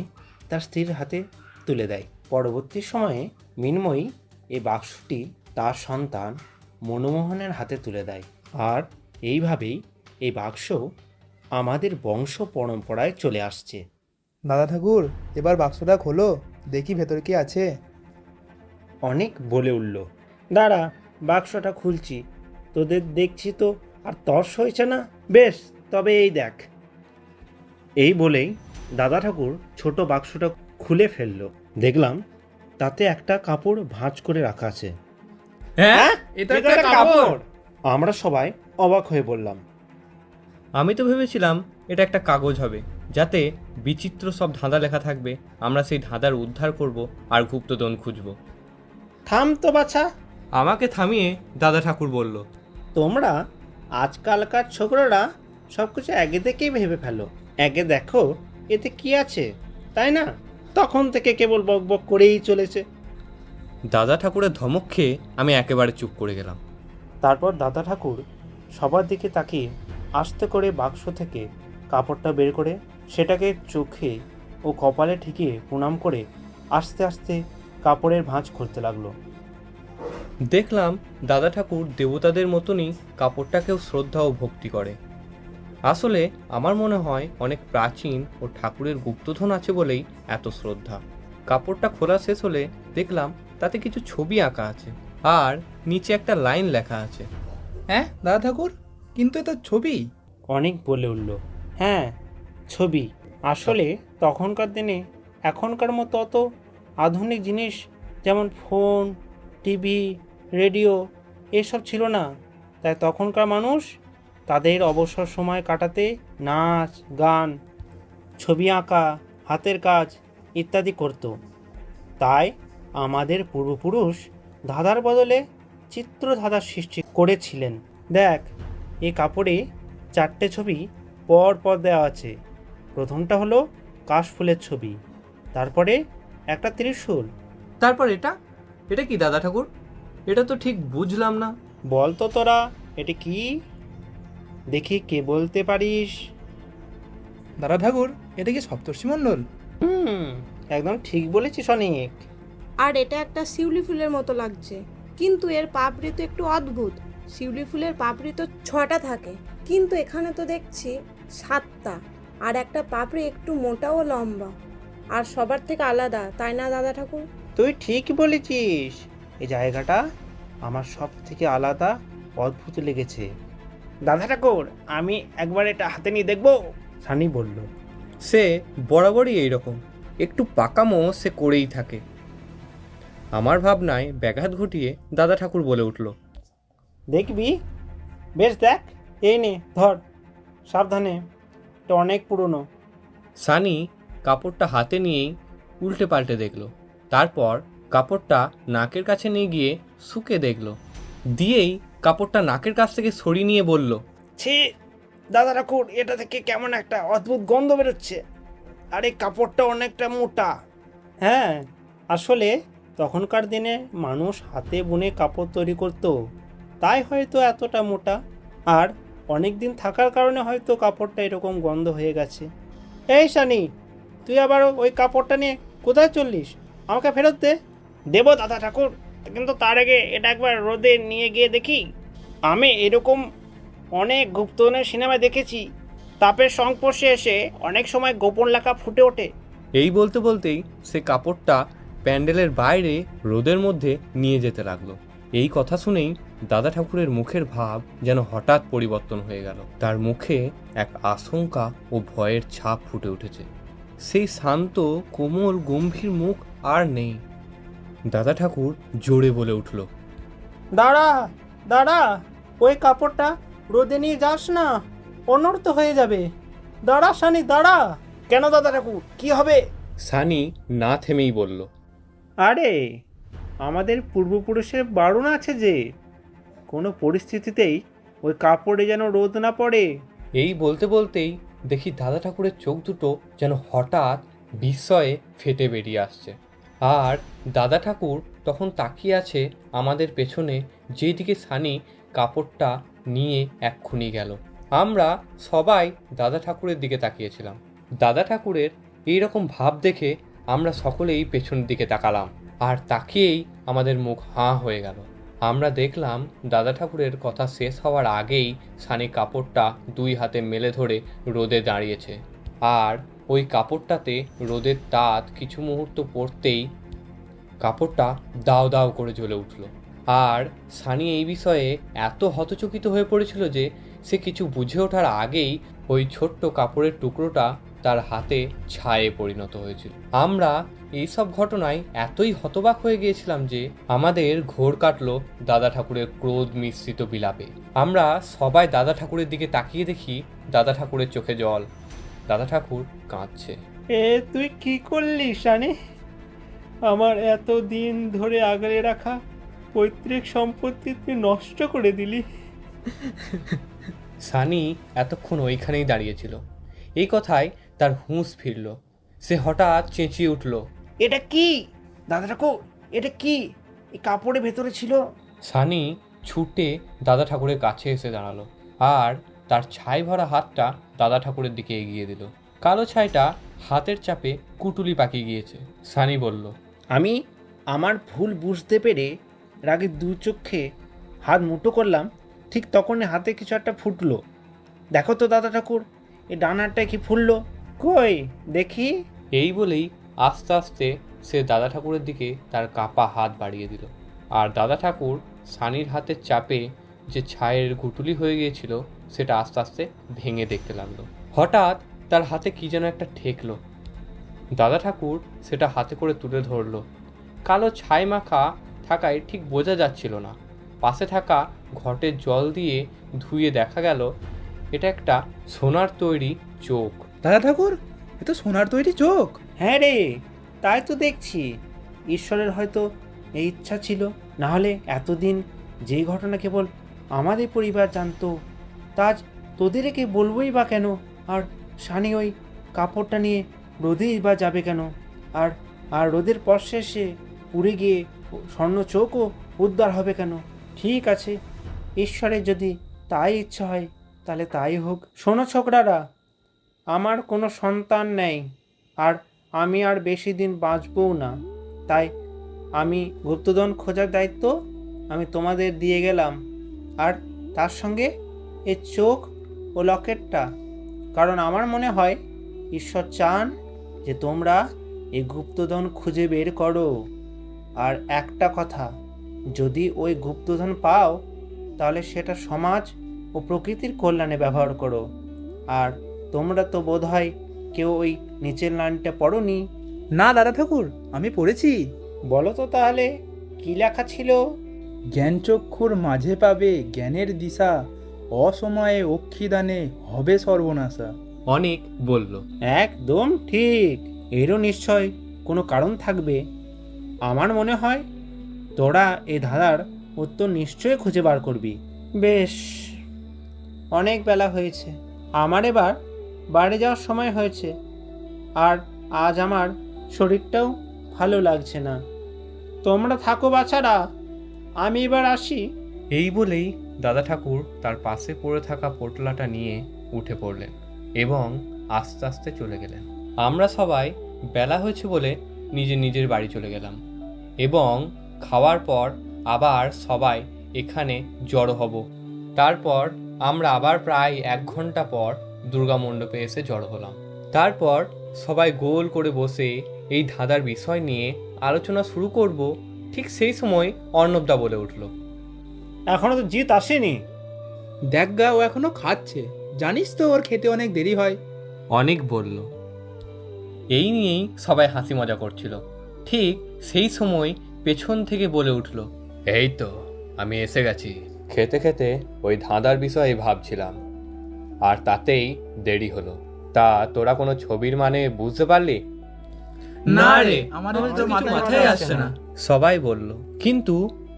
H: তার স্ত্রীর হাতে তুলে দেয়। পরবর্তী সময়ে মৃন্ময়ী এই বাক্সটি তার সন্তান মনমোহনের হাতে তুলে দেয়। আর এইভাবেই এই বাক্স আমাদের বংশ পরম্পরায় চলে আসছে।
L: দাদা ঠাকুর, এবার বাক্সটা খোলো, দেখি ভেতরে কি আছে।
H: অনেক বলে উঠল, দাঁড়া, বাক্সটা খুলছি, তোদের দেখছি তো আর তর্স হয়েছে না। বেশ, তবে এই দেখ। এই বলেই দাদা ঠাকুর ছোট বাক্সটা খুলে ফেললো। দেখলাম তাতে একটা কাপড় ভাঁজ করে রাখা আছে।
B: হ্যাঁ, এটা একটা কাপড়।
H: আমরা সবাই অবাক হয়ে বললাম।
B: আমি তো ভেবেছিলাম এটা একটা কাগজ হবে, যাতে বিচিত্র সব ধাঁধা লেখা থাকবে। আমরা সেই ধাঁধার উদ্ধার করব আর গুপ্তধন খুঁজব।
H: থাম তো বাছা,
B: আমাকে থামিয়ে দাদা ঠাকুর বলল,
H: তোমরা আজকালকার ছোকরারা সব কিছু আগে থেকেই ভেবে ফেলো। আগে দেখো এতে কি আছে, তাই না? তখন থেকে কেবল বক বক করেই চলেছে।
B: দাদা ঠাকুরের ধমক খেয়ে আমি একেবারে চুপ করে গেলাম।
H: তারপর দাদা ঠাকুর সবার দিকে তাকিয়ে আস্তে করে বাক্স থেকে কাপড়টা বের করে সেটাকে চোখে ও কপালে ঠেকিয়ে প্রণাম করে আস্তে আস্তে কাপড়ের ভাঁজ করতে লাগলো।
B: দেখলাম দাদা ঠাকুর দেবতাদের মতনই কাপড়টাকেও শ্রদ্ধা ও ভক্তি করে। আসলে আমার মনে হয় অনেক প্রাচীন ও ঠাকুরের গুপ্তধন আছে বলেই এত শ্রদ্ধা। কাপড়টা খোলা শেষ হলে দেখলাম তাতে কিছু ছবি আঁকা আছে আর নিচে একটা লাইন লেখা আছে।
D: হ্যাঁ দাদা ঠাকুর, কিন্তু এটা ছবি।
H: অনেক বলে উঠল, হ্যাঁ ছবি। আসলে তখনকার দিনে এখনকার মতো অত আধুনিক জিনিস যেমন ফোন, টিভি, রেডিও এসব ছিল না। তাই তখনকার মানুষ তাদের অবসর সময় কাটাতে নাচ, গান, ছবি আঁকা, হাতের কাজ ইত্যাদি করত। তাই আমাদের পূর্বপুরুষ ধাঁধার বদলে চিত্র ধাঁধার সৃষ্টি করেছিলেন। দেখ, এই কাপড়ে 4টে ছবি পর পর দেওয়া আছে। প্রথমটা হলো কাশফুলের ছবি, তারপরে একটা ত্রিশূল।
B: তারপর এটা এটা কি দাদা ঠাকুর? এটা তো ঠিক বুঝলাম না।
H: বল তো তোরা, এটা কি? দেখি কে বলতে পারিস?
D: দাদা ঠাকুর, এটা কি সপ্তর্ষিমণ্ডল?
H: একদম ঠিক বলেছিস অনেক।
C: আর এটা একটা শিউলি ফুলের মতো লাগছে, কিন্তু এর পাপড়ি তো একটু অদ্ভুত। শিউলি ফুলের পাপড়ি তো 6টা থাকে, কিন্তু এখানে তো দেখছি 7টা। আর একটা পাপড়ি একটু মোটা ও লম্বা, আর সবার থেকে আলাদা, তাই না দাদা ঠাকুর?
H: তুই ঠিক বলেছিস, এই জায়গাটা আমার সব থেকে আলাদা, অদ্ভুত লেগেছে। দাদা ঠাকুর, আমি একবার এটা হাতে নিয়ে দেখবো, সানি বলল।
B: সে বরাবরই এইরকম, একটু পাকামো সে করেই থাকে। আমার ভাবনায় ব্যাঘাত ঘটিয়ে দাদা ঠাকুর বলে উঠল,
H: দেখবি? বেশ দেখ, এই নে ধর, সাবধানে। এটা অনেক পুরনো।
B: সানি কাপড়টা হাতে নিয়েই উল্টে পাল্টে দেখলো, তারপর কাপড়টা নাকের কাছে নিয়ে গিয়ে শুকে দেখলো, দিয়েই কাপড়টা নাকের কাছ থেকে সরিয়ে নিয়ে বলল,
H: ছি দাদা ঠাকুর, এটা থেকে কেমন একটা অদ্ভুত গন্ধ বেরোচ্ছে, আর এই কাপড়টা অনেকটা মোটা। হ্যাঁ, আসলে তখনকার দিনে মানুষ হাতে বুনে কাপড় তৈরি করত, তাই হয়তো এতটা মোটা, আর অনেক দিন থাকার কারণে হয়তো কাপড়টা এরকম গন্ধ হয়ে গেছে। এই সানি, তুই আবার ওই কাপড়টা নিয়ে কোথায় চললিস? আমাকে ফেরত দে। দেবো দাদা ঠাকুর, কিন্তু তার আগে এটা একবার রোদে নিয়ে গিয়ে দেখি। আমি এরকম অনেক গুপ্তধনের সিনেমায় দেখেছি, তাপের সংস্পর্শে এসে অনেক সময় গোপন লেখা ফুটে ওঠে।
B: এই বলতে বলতেই সে কাপড়টা প্যান্ডেলের বাইরে রোদের মধ্যে নিয়ে যেতে লাগলো। এই কথা শুনেই দাদা ঠাকুরের মুখের ভাব যেন হঠাৎ পরিবর্তন হয়ে গেল। তার মুখে এক আশঙ্কা ও ভয়ের ছাপ ফুটে উঠেছে। সেই শান্ত কোমল গম্ভীর মুখ আর নেই। দাদা ঠাকুর জোরে বলে উঠল,
H: দাঁড়া দাঁড়া, ওই কাপড়টা রোদে নিয়ে যাস না, অনর্থ হয়ে যাবে। দাঁড়া সানি, দাঁড়া। কেন দাদা ঠাকুর, কি হবে?
B: সানি না থেমেই বলল,
H: আরে আমাদের পূর্বপুরুষের বারণ আছে যে কোনো পরিস্থিতিতেই ওই কাপড়ে যেন রোদ না পড়ে।
B: এই বলতে বলতেই দেখি দাদা ঠাকুরের চোখ দুটো যেন হঠাৎ বিস্ময়ে ফেটে বেরিয়ে আসছে। আর দাদা ঠাকুর তখন তাকিয়ে আছে আমাদের পেছনে, যেদিকে সানি কাপড়টা নিয়ে এক্ষুনি গেল। আমরা সবাই দাদা ঠাকুরের দিকে তাকিয়েছিলাম। দাদা ঠাকুরের এইরকম ভাব দেখে আমরা সকলেই পেছনের দিকে তাকালাম, আর তাকিয়েই আমাদের মুখ হাঁ হয়ে গেল। আমরা দেখলাম দাদা ঠাকুরের কথা শেষ হওয়ার আগেই সানি কাপড়টা দুই হাতে মেলে ধরে রোদে দাঁড়িয়েছে, আর ওই কাপড়টাতে রোদের তাত কিছু মুহূর্ত পড়তেই কাপড়টা দাও দাও করে জ্বলে উঠল। আর সানি এই বিষয়ে এত হতচকিত হয়ে পড়েছিল যে সে কিছু বুঝে ওঠার আগেই ওই ছোট্ট কাপড়ের টুকরোটা তার হাতে ছায়ে পরিণত হয়েছিল। আমরা এইসব ঘটনায় এতই হতবাক হয়ে গিয়েছিলাম যে আমাদের ঘোর কাটলো দাদা ঠাকুরের ক্রোধ মিশ্রিত বিলাপে। আমরা সবাই দাদা ঠাকুরের দিকে তাকিয়ে দেখি দাদা ঠাকুরের চোখে জল। দাদা ঠাকুর কাঁদছে।
H: এ তুই কি করলি সানি? আমার এত দিন ধরে আগলে রাখা পৈতৃক সম্পত্তি তুই নষ্ট করে দিলি।
B: সানি এতক্ষণ ওইখানেই দাঁড়িয়েছিল। এই কথায় তার হুঁশ ফিরল। সে হঠাৎ চেঁচিয়ে উঠল,
H: এটা কি দাদা ঠাকুর, এটা কি এই কাপড়ের ভেতরে ছিল?
B: সানি ছুটে দাদা ঠাকুরের কাছে এসে দাঁড়ালো আর তার ছাই ভরা হাতটা দাদা ঠাকুরের দিকে এগিয়ে দিল। কালো ছাইটা হাতের চাপে কুটুলি পাকিয়ে গিয়েছে। সানি বলল,
H: আমি আমার ভুল বুঝতে পেরে রাগে দু চোখে হাত মুঠো করলাম, ঠিক তখনই হাতে কিছু একটা ফুটলো। দেখো তো দাদা ঠাকুর, এই ডানারটা কি ফুললো? কই দেখি।
B: এই বলেই আস্তে আস্তে সে দাদা ঠাকুরের দিকে তার কাপা হাত বাড়িয়ে দিল। আর দাদা ঠাকুর সানির হাতের চাপে যে ছায়ের গুটুলি হয়ে গিয়েছিল সেটা আস্তে আস্তে ভেঙে দেখতে লাগলো। হঠাৎ তার হাতে কি যেন একটা ঠেকলো। দাদা ঠাকুর সেটা হাতে করে তুলে ধরলো। কালো ছাই মাখা থাকায় ঠিক বোঝা যাচ্ছিল না। পাশে থাকা ঘটের জল দিয়ে ধুয়ে দেখা গেল এটা একটা সোনার তৈরি চোখ।
L: দাদা ঠাকুর, এ তো সোনার তৈরি চোখ।
H: হ্যাঁ রে, তাই তো দেখছি। ঈশ্বরের হয়তো এই ইচ্ছা ছিল, না হলে এতদিন যেই ঘটনা কেবল আমাদের পরিবার জানতো, তাজ তোদেরকে বলবোই বা কেন? আর সানি ওই কাপড়টা নিয়ে রোদেই বা যাবে কেন? আর আর রোদের পর শেষে পুড়ে গিয়ে স্বর্ণ চোখও উদ্ধার হবে কেন? ঠিক আছে, ঈশ্বরের যদি তাই ইচ্ছা হয় তাহলে তাই হোক। শোনো ছোকরারা, আমার কোনো সন্তান নেই, আর আমি আর বেশি দিন বাঁচবও না, তাই আমি গুপ্তধন খোঁজার দায়িত্ব আমি তোমাদের দিয়ে গেলাম, আর তার সঙ্গে এই চোখ ও লকেটটা। কারণ আমার মনে হয় ঈশ্বর চান যে তোমরা এই গুপ্তধন খুঁজে বের করো। আর একটা কথা, যদি ওই গুপ্তধন পাও তাহলে সেটা সমাজ ও প্রকৃতির কল্যাণে ব্যবহার করো। আর তোমরা তো বোধহয় কেউ ওই নিচের লাইনটা পড়োনি।
L: না দাদা ঠাকুর, আমি পড়েছি।
H: বলো তো তাহলে কি লেখা ছিল?
L: জ্ঞানচক্ষুর মাঝে পাবে জ্ঞানের দিশা, অসময়ে অক্ষিদানে হবে সর্বনাশা।
B: অনেক বলল,
H: একদম ঠিক। এরও নিশ্চয় কোনো কারণ থাকবে। আমার মনে হয় তোরা এই ধাঁধার উত্তর নিশ্চয়ই খুঁজে বার করবি। বেশ, অনেক বেলা হয়েছে, আমার এবার বাড়ি যাওয়ার সময় হয়েছে। আর আজ আমার শরীরটাও ভালো লাগছে না। তোমরা থাকো বাছারা, আমি এবার আসি।
B: এই বলেই দাদা ঠাকুর তার পাশে পড়ে থাকা পোটলাটা নিয়ে উঠে পড়লেন এবং আস্তে আস্তে চলে গেলেন। আমরা সবাই বেলা হয়েছে বলে নিজের নিজের বাড়ি চলে গেলাম এবং খাওয়ার পর আবার সবাই এখানে জড়ো হব। তারপর আমরা আবার প্রায় 1 ঘন্টা পর দুর্গা মণ্ডপে এসে জড়ো হলাম। তারপর সবাই গোল করে বসে এই ধাঁধার বিষয় নিয়ে আলোচনা শুরু করব। ঠিক সেই সময় অর্ণবদা বলে উঠল,
H: এখনো তো জিত আসেনি।
L: দেখ গা, ও এখনো খাচ্ছে, জানিস তো ওর খেতে অনেক দেরি হয়।
B: অনেক বলল। এই নিয়েই সবাই হাসি মজা করছিল। ঠিক সেই সময় পেছন থেকে বলে উঠল, এই তো আমি এসে গেছি। খেতে খেতে ওই ধাঁধার বিষয়ে ভাবছিলাম, আর তাতেই দেরি হলো। তা তোরা কোনো ছবির মানে বুঝতে পারলি?
L: না রে, আমাদের তো মাথায় আসছে না।
B: সবাই বলল, কিন্তু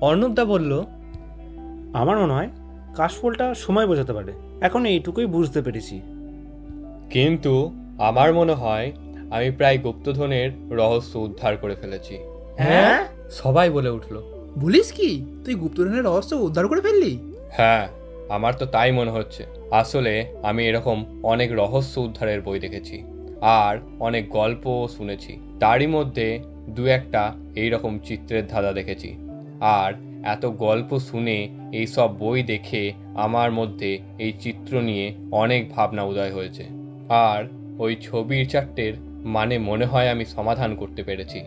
B: অর্ণবদা বলল,
H: আমার মনে হয় কাশফুলটা সময় বোঝাতে পারে। এখন এইটুকুই বুঝতে পেরেছি।
B: কিন্তু আমার মনে হয় আমি প্রায় গুপ্তধনের রহস্য উদ্ধার করে ফেলেছি।
L: হ্যাঁ?
B: সবাই বলে উঠল,
L: বলিস কি, তুই গুপ্তধনের রহস্য উদ্ধার করে ফেললি?
B: হ্যাঁ, আমার তো তাই মনে হচ্ছে। আসলে আমি এরকম অনেক রহস্য উদ্ধারের বই দেখেছি আর অনেক গল্পও শুনেছি। তারই মধ্যে 2-1টা এইরকম চিত্রের ধাঁধা দেখেছি। আর এত গল্প শুনে এই সব বই দেখে আমার মধ্যে এই চিত্র নিয়ে অনেক ভাবনা উদয় হয়েছে। আর ওই ছবির চারটের মানে মনে হয় আমি সমাধান করতে পেরেছি।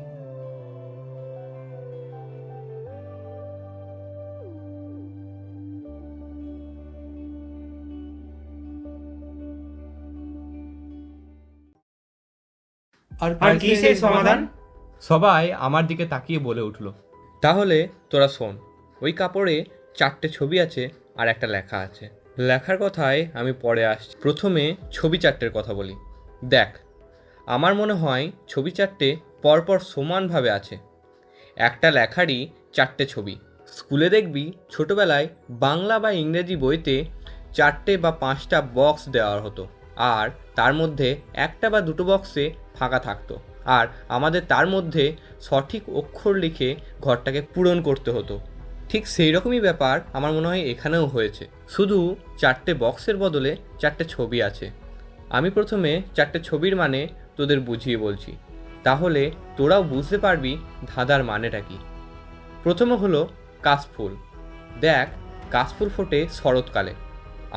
H: আর কি সেই সমাধান?
B: সবাই আমার দিকে তাকিয়ে বলে উঠল, তাহলে তোরা শোন। ওই কাপড়ে 4টে ছবি আছে আর একটা লেখা আছে। লেখার কথায় আমি পরে আসছি, প্রথমে ছবি 4টের কথা বলি। দেখ, আমার মনে হয় ছবি 4টে পরপর সমানভাবে আছে। একটা লেখারই 4টে ছবি। স্কুলে দেখবি ছোটবেলায় বাংলা বা ইংরেজি বইতে 4টে বা 5টা বক্স দেওয়া হতো, আর তার মধ্যে 1টা বা 2টো বক্সে ফাঁকা থাকতো, আর আমাদের তার মধ্যে সঠিক অক্ষর লিখে ঘরটাকে পূরণ করতে হতো। ঠিক সেই রকমই ব্যাপার আমার মনে হয় এখানেও হয়েছে, শুধু 4টে বক্সের বদলে 4টে ছবি আছে। আমি প্রথমে 4টে ছবির মানে তোদের বুঝিয়ে বলছি, তাহলে তোরাও বুঝতে পারবি ধাঁধার মানেটা কি। প্রথমে হলো কাশফুল। দেখ, কাশফুল ফোটে শরৎকালে।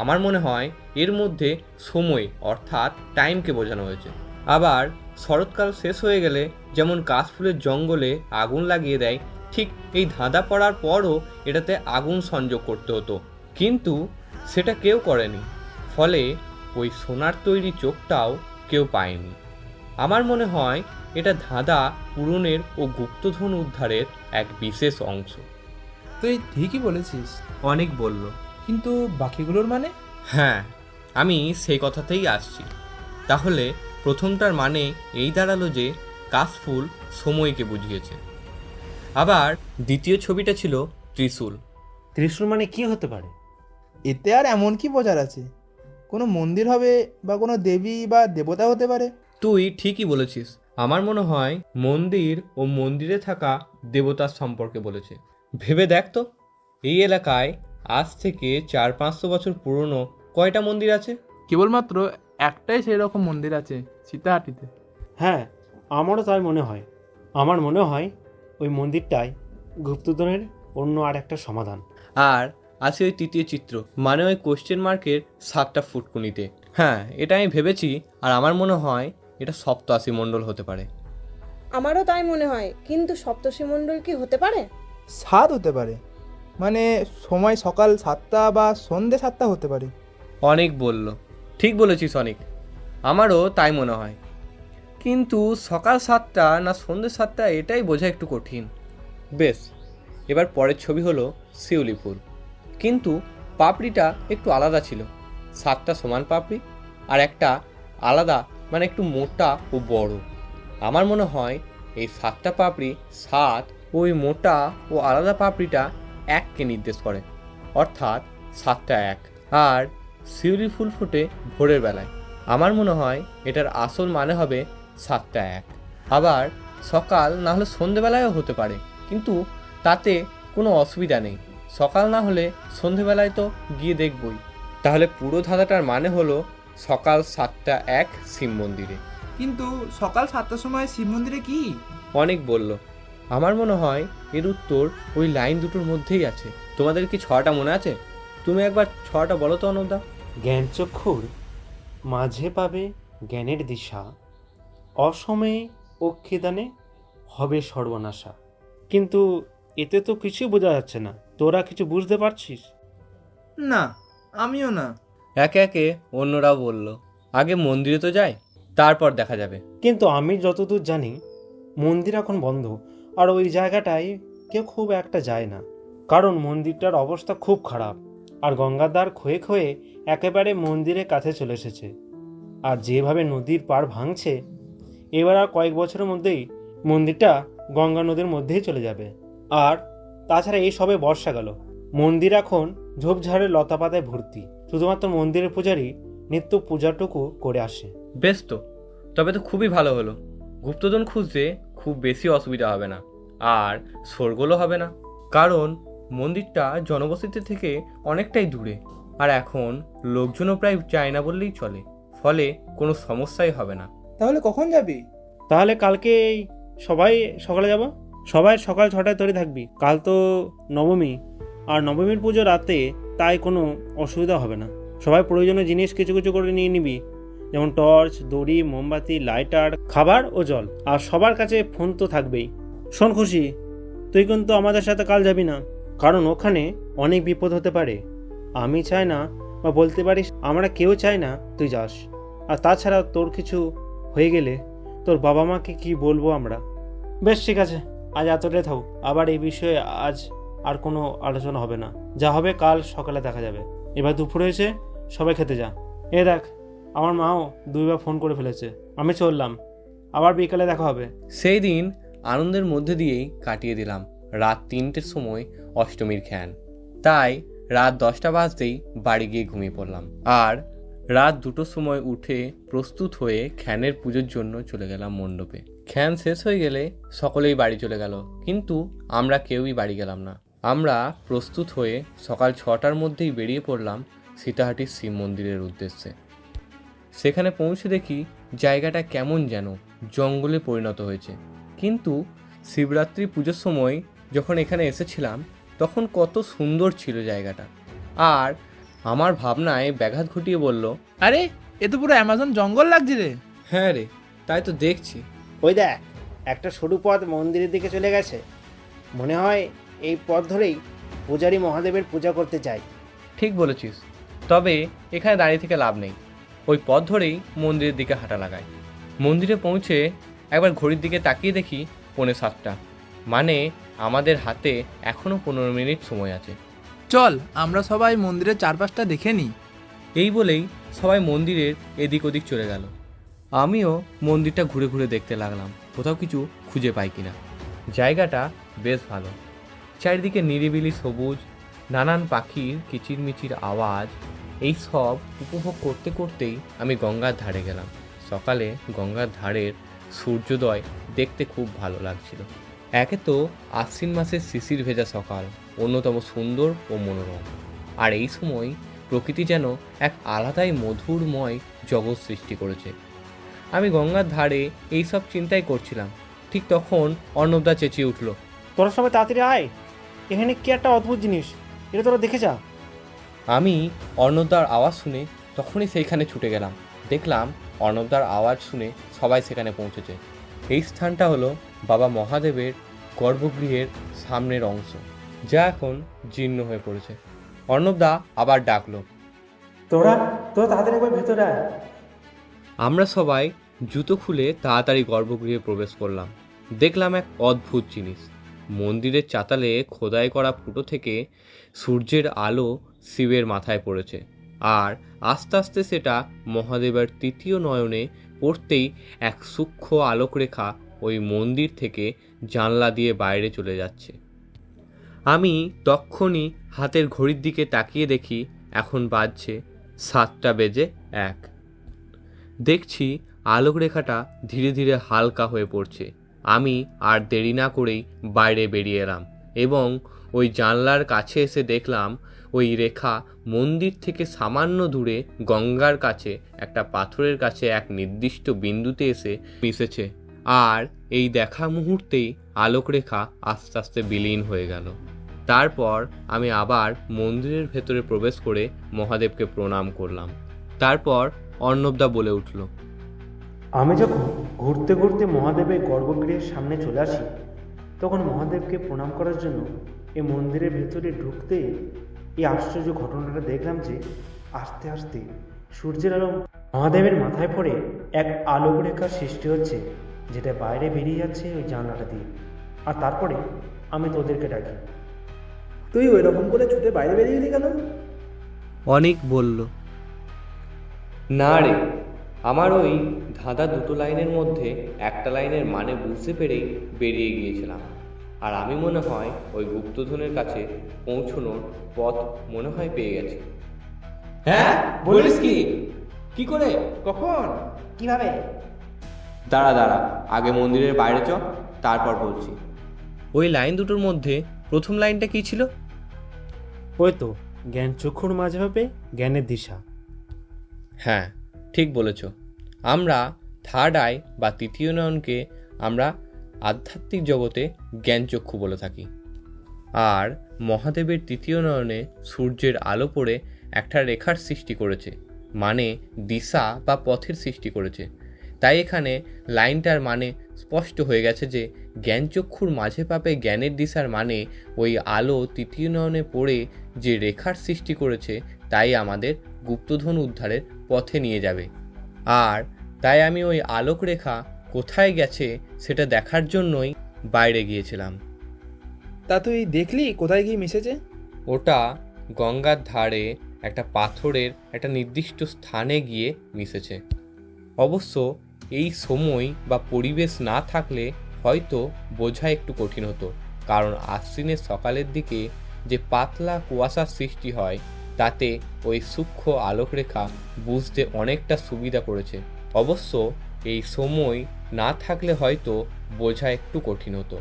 B: আমার মনে হয় এর মধ্যে সময় অর্থাৎ টাইমকে বোঝানো হয়েছে। আবার শরৎকাল শেষ হয়ে গেলে যেমন কাশফুলের জঙ্গলে আগুন লাগিয়ে দেয়, ঠিক এই ধাঁধা পড়ার পরও এটাতে আগুন সংযোগ করতে হতো, কিন্তু সেটা কেউ করেনি। ফলে ওই সোনার তৈরি চোখটাও কেউ পায়নি। আমার মনে হয় এটা ধাঁধা পূরণের ও গুপ্তধন উদ্ধারের এক বিশেষ অংশ।
L: তুই ঠিকই বলেছিস।
B: অনেক বলল,
L: কিন্তু বাকিগুলোর মানে?
B: হ্যাঁ, আমি সেই কথাতেই আসছি। তাহলে প্রথমটার মানে এই দাঁড়ালো যে কাশফুল সময়কে বুঝিয়েছে। আবার দ্বিতীয় ছবিটা ছিল ত্রিশূল।
H: ত্রিশূল মানে কি হতে পারে?
L: এতে আর এমন কি বোঝার আছে? কোনো মন্দির হবে বা কোনো দেবী বা দেবতা হতে পারে।
B: তুই ঠিকই বলেছিস। আমার মনে হয় মন্দির ও মন্দিরে থাকা দেবতার সম্পর্কে বলেছে। ভেবে দেখ তো, এই এলাকায় আজ থেকে 400-500 বছর পুরনো কয়টা মন্দির আছে?
L: কেবলমাত্র একটাই সেই রকম মন্দির আছে, সীতাহাটিতে।
H: হ্যাঁ, আমারও তাই মনে হয়। আমার মনে হয় ওই মন্দিরটাই গুপ্তধনের অন্য আর একটা সমাধান।
B: আর আছে ওই তৃতীয় চিত্র, মানে ওই কোশ্চেন মার্কের 7টা ফুটকুনিতে। হ্যাঁ, এটা আমি ভেবেছি। আর আমার মনে হয় এটা সপ্তর্ষি মণ্ডল হতে পারে।
C: আমারও তাই মনে হয়, কিন্তু সপ্তর্ষি মণ্ডল কি হতে পারে?
L: 7 হতে পারে, মানে সময় সকাল 7টা বা সন্ধে 7টা হতে পারে।
B: অনেক বলল, ঠিক বলেছিস অনেক, আমারও তাই মনে হয়। কিন্তু সকাল 7টা না সন্ধে 7টা এটাই বোঝা একটু কঠিন। বেশ, এবার পরের ছবি হলো শিউলি ফুল, কিন্তু পাপড়িটা একটু আলাদা ছিল। 7টা সমান পাপড়ি আর একটা আলাদা মানে একটু মোটা ও বড়। আমার মনে হয় এই 7টা পাপড়ি 7 ওই মোটা ও আলাদা পাপড়িটা এককে নির্দেশ করে, অর্থাৎ 7টা এক। আর শিউলি ফুল ফোটে ভোরের বেলায়। আমার মনে হয় এটার আসল মানে হবে 7টা এক। আবার সকাল না হলে সন্ধেবেলায়ও হতে পারে, কিন্তু তাতে কোনো অসুবিধা নেই। সকাল না হলে সন্ধেবেলায় তো গিয়ে দেখবই। তাহলে পুরো ধাঁধাটার মানে হলো সকাল 7টা এক শিব মন্দিরে।
N: কিন্তু সকাল 7টার সময় শিব মন্দিরে কি?
B: অনেক বলল। আমার মনে হয় এর উত্তর ওই লাইন দুটোর মধ্যেই আছে। তোমাদের কি 6টা মনে আছে? তুমি একবার 6টা বলো তো অনুদা।
H: জ্ঞানচক্ষুর মাঝে পাবে জ্ঞানের দিশা, অসময়ে অক্ষিদানে হবে সর্বনাশা। কিন্তু এতে তো কিছুই বোঝা যাচ্ছে না। তোরা কিছু বুঝতে পারছিস?
N: না, আমিও না।
B: একে একে অন্যরাও বলল, আগে মন্দিরে তো যাই, তারপর দেখা যাবে।
H: কিন্তু আমি যতদূর জানি মন্দির এখন বন্ধ, আর ওই জায়গাটায় কেউ খুব একটা যায় না, কারণ মন্দিরটার অবস্থা খুব খারাপ। আর গঙ্গার ধার ক্ষয়ে ক্ষয়ে একেবারে মন্দিরের কাছে চলে এসেছে। আর যেভাবে নদীর পাড় ভাঙছে, এবার আর কয়েক বছরের মধ্যেই মন্দিরটা গঙ্গা নদীর মধ্যেই চলে যাবে। আর তাছাড়া এই সবে বর্ষা গেল, মন্দির এখন ঝোপঝাড়ের লতাপাতায় ভর্তি। শুধুমাত্র মন্দিরের পূজারী নিত্য পূজাটুকু করে আসে।
B: বেশ তো, তবে তো খুবই ভালো হলো। গুপ্তধন খুঁজতে খুব বেশি অসুবিধা হবে না, আর শোরগোলও হবে না, কারণ মন্দিরটা জনবসতি থেকে অনেকটাই দূরে। আর এখন লোকজনও প্রায় যায় না বললেই চলে, ফলে কোনো সমস্যাই হবে না।
N: তাহলে কখন যাবি?
H: তাহলে কালকে সবাই সকালে যাব। সবাই সকাল 6টায় তৈরি থাকবি। কাল তো নবমী, আর নবমীর পুজো রাতে, তাই কোনো অসুবিধা হবে না। সবাই প্রয়োজনীয় জিনিস কিছু কিছু করে নিয়ে নিবি, যেমন টর্চ, দড়ি, মোমবাতি, লাইটার, খাবার ও জল। আর সবার কাছে ফোন তো থাকবেই। শোন খুশি, তুই কিন্তু আমাদের সাথে কাল যাবি না, কারণ ওখানে অনেক বিপদ হতে পারে। আমি চাই না, বা বলতে পারিস আমরা কেউ চাই না তুই যাস। আর তাছাড়া তোর কিছু হয়ে গেলে তোর বাবা মাকে কি বলবো আমরা। বেশ ঠিক আছে, আজ এতটাই থাক। আবার এই বিষয়ে আজ আর কোনো আলোচনা হবে না। যা হবে কাল সকালে দেখা যাবে। এবার দুপুর হয়েছে, সবাই খেতে যা। এ দেখ, আমার মাও 2বার ফোন করে ফেলেছে। আমি চললাম, আবার বিকালে দেখা হবে।
B: সেই দিন আনন্দের মধ্যে দিয়েই কাটিয়ে দিলাম রাত 3টের সময় অষ্টমীর খ্যান। তাই রাত 10টা বাজতেই বাড়ি গিয়ে ঘুমিয়ে পড়লাম। আর রাত 2টোর সময় উঠে প্রস্তুত হয়ে খ্যানের পুজোর জন্য চলে গেলাম মণ্ডপে। খ্যান শেষ হয়ে গেলে সকলেই বাড়ি চলে গেল, কিন্তু আমরা কেউই বাড়ি গেলাম না। আমরা প্রস্তুত হয়ে সকাল 6টার মধ্যেই বেরিয়ে পড়লাম সীতাহাটির শিব মন্দিরের উদ্দেশ্যে। সেখানে পৌঁছে দেখি জায়গাটা কেমন যেন জঙ্গলে পরিণত হয়েছে, কিন্তু শিবরাত্রি পুজোর সময় যখন এখানে এসেছিলাম তখন কত সুন্দর ছিল জায়গাটা। আর আমার ভাবনায় ব্যাঘাত ঘটিয়ে বলল,
N: আরে, এ তো পুরো অ্যামাজন জঙ্গল লাগছে রে।
B: হ্যাঁ রে, তাই তো দেখছি।
H: ওই দেখ, একটা সরু পথ মন্দিরের দিকে চলে গেছে। মনে হয় এই পথ ধরেই পূজারী মহাদেবের পূজা করতে চাই।
B: ঠিক বলেছিস, তবে এখানে দাঁড়িয়ে থেকে লাভ নেই। ওই পথ ধরেই মন্দিরের দিকে হাঁটা লাগায়। মন্দিরে পৌঁছে একবার ঘড়ির দিকে তাকিয়ে দেখি 7:45। মানে আমাদের হাতে এখনও 15 মিনিট সময় আছে।
N: চল আমরা সবাই মন্দিরের চারপাশটা দেখে নিই।
B: এই বলেই সবাই মন্দিরের এদিক ওদিক চলে গেল। আমিও মন্দিরটা ঘুরে ঘুরে দেখতে লাগলাম কোথাও কিছু খুঁজে পাই কিনা। জায়গাটা বেশ ভালো, চারিদিকে নিরিবিলি সবুজ, নানান পাখির কিচিরমিচির আওয়াজ। এই সব উপভোগ করতে করতেই আমি গঙ্গার ধারে গেলাম। সকালে গঙ্গার ধারের সূর্যোদয় দেখতে খুব ভালো লাগছিল। একে তো আশ্বিন মাসের শিশির ভেজা সকাল অন্যতম সুন্দর ও মনোরম, আর এই সময় প্রকৃতি যেন এক আলাদাই মধুরময় জগৎ সৃষ্টি করেছে। আমি গঙ্গার ধারে এইসব চিন্তাই করছিলাম, ঠিক তখন অর্ণবদা চেঁচিয়ে উঠল,
H: তোরা সবাই তাড়াতাড়ি আয়, এখানে কি একটা অদ্ভুত জিনিস, এটা তোরা দেখে যা।
B: আমি অর্ণবদার আওয়াজ শুনে তখনই সেইখানে ছুটে গেলাম। দেখলাম অর্ণবদার আওয়াজ শুনে সবাই সেখানে পৌঁছেছে। এই স্থানটা হলো বাবা মহাদেবের গর্ভগৃহের সামনের অংশ, যা এখন জীর্ণ হয়ে পড়েছে। অর্ণবদা আবার ডাকলো,
H: তোরা তাড়াতাড়ি একবার ভেতরে আয়।
B: আমরা সবাই জুতো খুলে তাড়াতাড়ি গর্ভগৃহে প্রবেশ করলাম। দেখলাম এক অদ্ভুত জিনিস। মন্দিরের চাতালে খোদাই করা ফুটো থেকে সূর্যের আলো শিবের মাথায় পড়েছে। আর আস্তে আস্তে সেটা মহাদেবের তৃতীয় নয়নে পড়তেই এক সূক্ষ্ম আলোকরেখা ওই মন্দির থেকে জানলা দিয়ে বাইরে চলে যাচ্ছে। আমি তক্ষুনি হাতের ঘড়ির দিকে তাকিয়ে দেখি এখন বাজছে 7:01। দেখছি আলোকরেখাটা ধীরে ধীরে হালকা হয়ে পড়ছে। আমি আর দেরি না করেই বাইরে বেরিয়ে এলাম এবং ওই জানলার কাছে এসে দেখলাম ওই রেখা মন্দির থেকে সামান্য দূরে গঙ্গার কাছে একটা পাথরের কাছে এক নির্দিষ্ট বিন্দুতে এসে মিশেছে। আর এই দেখা মুহূর্তেই আলোকরেখা আস্তে আস্তে বিলীন হয়ে গেল। তারপর আমি আবার মন্দিরের ভেতরে প্রবেশ করে মহাদেবকে প্রণাম করলাম। তারপর অর্ণবদা বলে উঠল,
H: আমি যখন ঘুরতে ঘুরতে মহাদেবের গর্ভগৃহের সামনে চলে আসি, তখন মহাদেবকে প্রণাম করার জন্য এই মন্দিরের ভেতরে ঢুকতে এই আশ্চর্য ঘটনাটা দেখলাম যে আস্তে আস্তে সূর্যের আলো মহাদেবের মাথায় পড়ে এক আলোকরেখার সৃষ্টি হচ্ছে, যেটা বাইরে বেরিয়ে যাচ্ছে ওই জানলাটা দিয়ে। আর তারপরে আমি তোদেরকে ডাকি।
N: তুই ওই রকম করে ছুটে বাইরে বেরিয়ে এলি কেন?
B: অনেক বলল, না রে, আমার ওই ধাঁধা দুটো লাইনের মধ্যে একটা লাইনের মানে বুঝতে পেরেই বেরিয়ে গিয়েছিলাম। আর আমি মনে হয় ওই গুপ্তধনের কাছে পৌঁছানোর পথ মনে হয় পেয়ে গেছি। হ্যাঁ, বলিস কি? কি করে?
N: কখন? কিভাবে?
B: দাঁড়া, আগে মন্দিরের বাইরে চ, তারপর বলছি। ওই লাইন দুটোর মধ্যে প্রথম লাইনটা কি ছিল?
H: ওই তো, জ্ঞান চক্ষুর মাঝে হবে জ্ঞানের দিশা।
B: হ্যাঁ, ঠিক বলেছ। আমরা থার্ড আই বা তৃতীয় নয়নকে আমরা আধ্যাত্মিক জগতে জ্ঞানচক্ষু বলে থাকি। আর মহাদেবের তৃতীয় নয়নে সূর্যের আলো পড়ে একটা রেখার সৃষ্টি করেছে, মানে দিশা বা পথের সৃষ্টি করেছে। তাই এখানে লাইনটার মানে স্পষ্ট হয়ে গেছে যে জ্ঞানচক্ষুর মাঝে পাবে জ্ঞানের দিশার মানে ওই আলো তৃতীয় নয়নে পড়ে যে রেখার সৃষ্টি করেছে তাই আমাদের গুপ্তধন উদ্ধারের পথে নিয়ে যাবে। আর তাই আমি ওই আলোক রেখা কোথায় গেছে সেটা দেখার জন্যই বাইরে গিয়েছিলাম।
N: তা তুই দেখলি কোথায় গিয়ে মিশেছে?
B: ওটা গঙ্গার ধারে একটা পাথরের একটা নির্দিষ্ট স্থানে গিয়ে মিশেছে। অবশ্য এই সময় বা পরিবেশ না থাকলে হয়তো বোঝা একটু কঠিন হতো, কারণ আশ্বিনের সকালের দিকে যে পাতলা কুয়াশার সৃষ্টি হয় তাতে ওই সূক্ষ্ম আলোকরেখা বুঝতে অনেকটা সুবিধা করেছে। অবশ্য এই সময় না থাকলে হয়তো বোঝা একটু কঠিন হতো,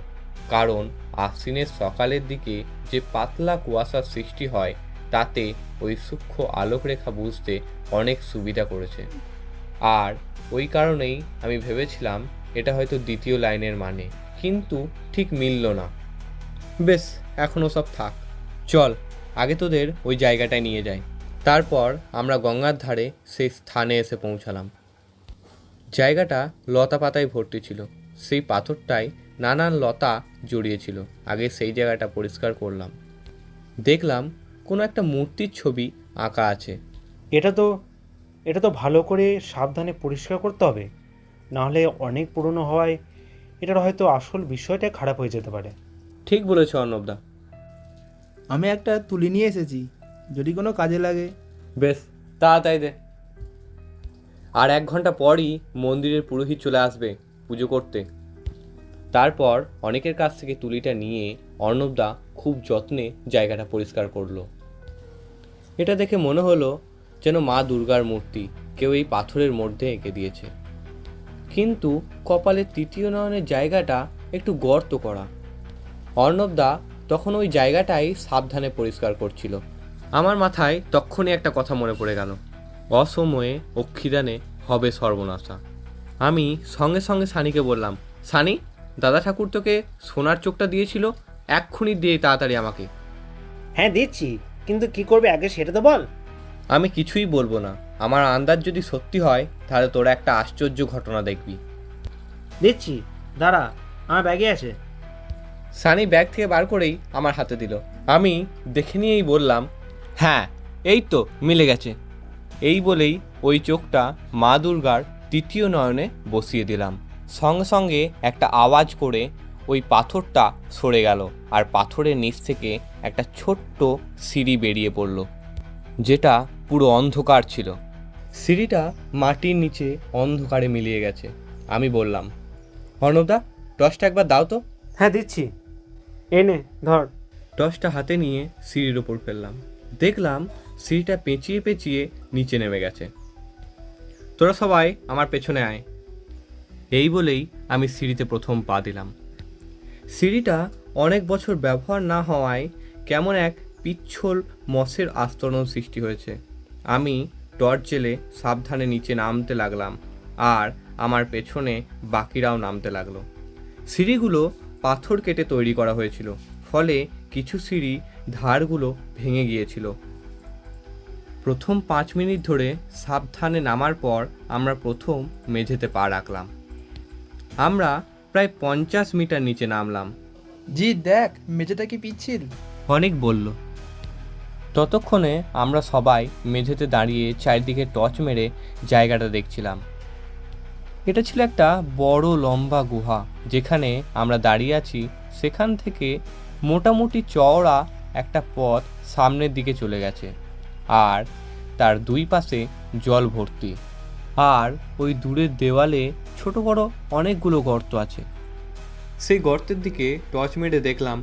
B: কারণ আশ্বিনের সকালের দিকে যে পাতলা কুয়াশার সৃষ্টি হয় তাতে ওই সূক্ষ্ম আলোকরেখা বুঝতে অনেক সুবিধা করেছে। আর ওই কারণেই আমি ভেবেছিলাম এটা হয়তো দ্বিতীয় লাইনের মানে, কিন্তু ঠিক মিলল না। বেশ, এখনও সব থাক, চল আগে তোদের ওই জায়গাটায় নিয়ে যাই। তারপর আমরা গঙ্গার ধারে সেই স্থানে এসে পৌঁছালাম। জায়গাটা লতা পাতায় ভর্তি ছিল, সেই পাথরটায় নানান লতা জড়িয়েছিল। আগে সেই জায়গাটা পরিষ্কার করলাম, দেখলাম কোনো একটা মূর্তির ছবি আঁকা আছে।
H: এটা তো ভালো করে সাবধানে পরিষ্কার করতে হবে, নাহলে অনেক পুরনো হওয়ায় এটার হয়তো আসল বিষয়টা খারাপ হয়ে যেতে পারে।
B: ঠিক বলেছ অর্ণবদা।
N: আমি একটা তুলি নিয়ে এসেছি, যদি কোনো কাজে লাগে।
B: বেশ, তাড়াতাড়ি দে। আর 1 ঘন্টা পরই মন্দিরের পুরোহিত চলে আসবে পুজো করতে। তারপর অনেকের কাছ থেকে তুলিটা নিয়ে অর্ণবদা খুব যত্নে জায়গাটা পরিষ্কার করলো। এটা দেখে মনে হলো যেন মা দুর্গার মূর্তি কেউ এই পাথরের মধ্যে এঁকে দিয়েছে, কিন্তু কপালের তৃতীয় নয়নের জায়গাটা একটু গর্ত করা। অর্ণবদা তখন ওই জায়গাটাই সাবধানে পরিষ্কার করছিল। আমার মাথায় তক্ষুনি একটা কথা মনে পড়ে গেল, অসময়ে অক্ষিদানে হবে সর্বনাশা। আমি সঙ্গে সঙ্গে সানিকে বললাম, সানি, দাদা ঠাকুর তোকে সোনার চোখটা দিয়েছিল, এক্ষুনি দিয়ে তাড়াতাড়ি আমাকে।
H: হ্যাঁ দিচ্ছি, কিন্তু কি করবে আগে সেটা তো বল।
B: আমি কিছুই বলবো না, আমার আন্দাজ যদি সত্যি হয় তাহলে তোরা একটা আশ্চর্য ঘটনা দেখবি।
H: দিচ্ছি, দাঁড়া, আমার ব্যাগে আছে।
B: সানি ব্যাগ থেকে বার করেই আমার হাতে দিল। আমি দেখে নিয়েই বললাম, হ্যাঁ এই তো মিলে গেছে। এই বলেই ওই চোখটা মা দুর্গার তৃতীয় নয়নে বসিয়ে দিলাম। সঙ্গে সঙ্গে একটা আওয়াজ করে ওই পাথরটা সরে গেল, আর পাথরের নিচ থেকে একটা ছোট্ট সিঁড়ি বেরিয়ে পড়ল, যেটা পুরো অন্ধকার ছিল। সিঁড়িটা মাটির নিচে অন্ধকারে মিলিয়ে গেছে। আমি বললাম, অর্ণবদা, টর্চটা একবার দাও তো।
D: হ্যাঁ দিচ্ছি, এনে ধর।
B: টর্চটা হাতে নিয়ে সিঁড়ির ওপর ফেললাম। দেখলাম সিঁড়িটা পেঁচিয়ে পেঁচিয়ে নিচে নেমে গেছে। তোরা সবাই আমার পেছনে আয়। এই বলেই আমি সিঁড়িতে প্রথম পা দিলাম। সিঁড়িটা অনেক বছর ব্যবহার না হওয়ায় কেমন এক পিচ্ছল মসের আস্তরণ সৃষ্টি হয়েছে। আমি টর্চ জেলে সাবধানে নিচে নামতে লাগলাম, আর আমার পেছনে বাকিরাও নামতে লাগলো। সিঁড়িগুলো পাথর কেটে তৈরি করা হয়েছিল, ফলে কিছু সিঁড়ি ধারগুলো ভেঙে গিয়েছিল। প্রথম 5 মিনিট ধরে সাবধানে নামার পর আমরা প্রথম মেঝেতে পা রাখলাম। আমরা প্রায় 50 মিটার নিচে নামলাম।
N: জি দেখ, মেঝেটা কি পিচ্ছিল?
B: অনেক বলল। ততক্ষণে আমরা সবাই মেঝেতে দাঁড়িয়ে চারিদিকে টর্চ মেরে জায়গাটা দেখছিলাম। এটা ছিল একটা বড় লম্বা গুহা। যেখানে আমরা দাঁড়িয়ে আছি সেখান থেকে মোটামুটি চওড়া একটা পথ সামনের দিকে চলে গেছে, আর তার দুই পাশে জল ভর্তি। আর ওই দূরের দেওয়ালে ছোট বড় অনেকগুলো গর্ত আছে। সেই গর্তের দিকে টর্চ মেরে দেখলাম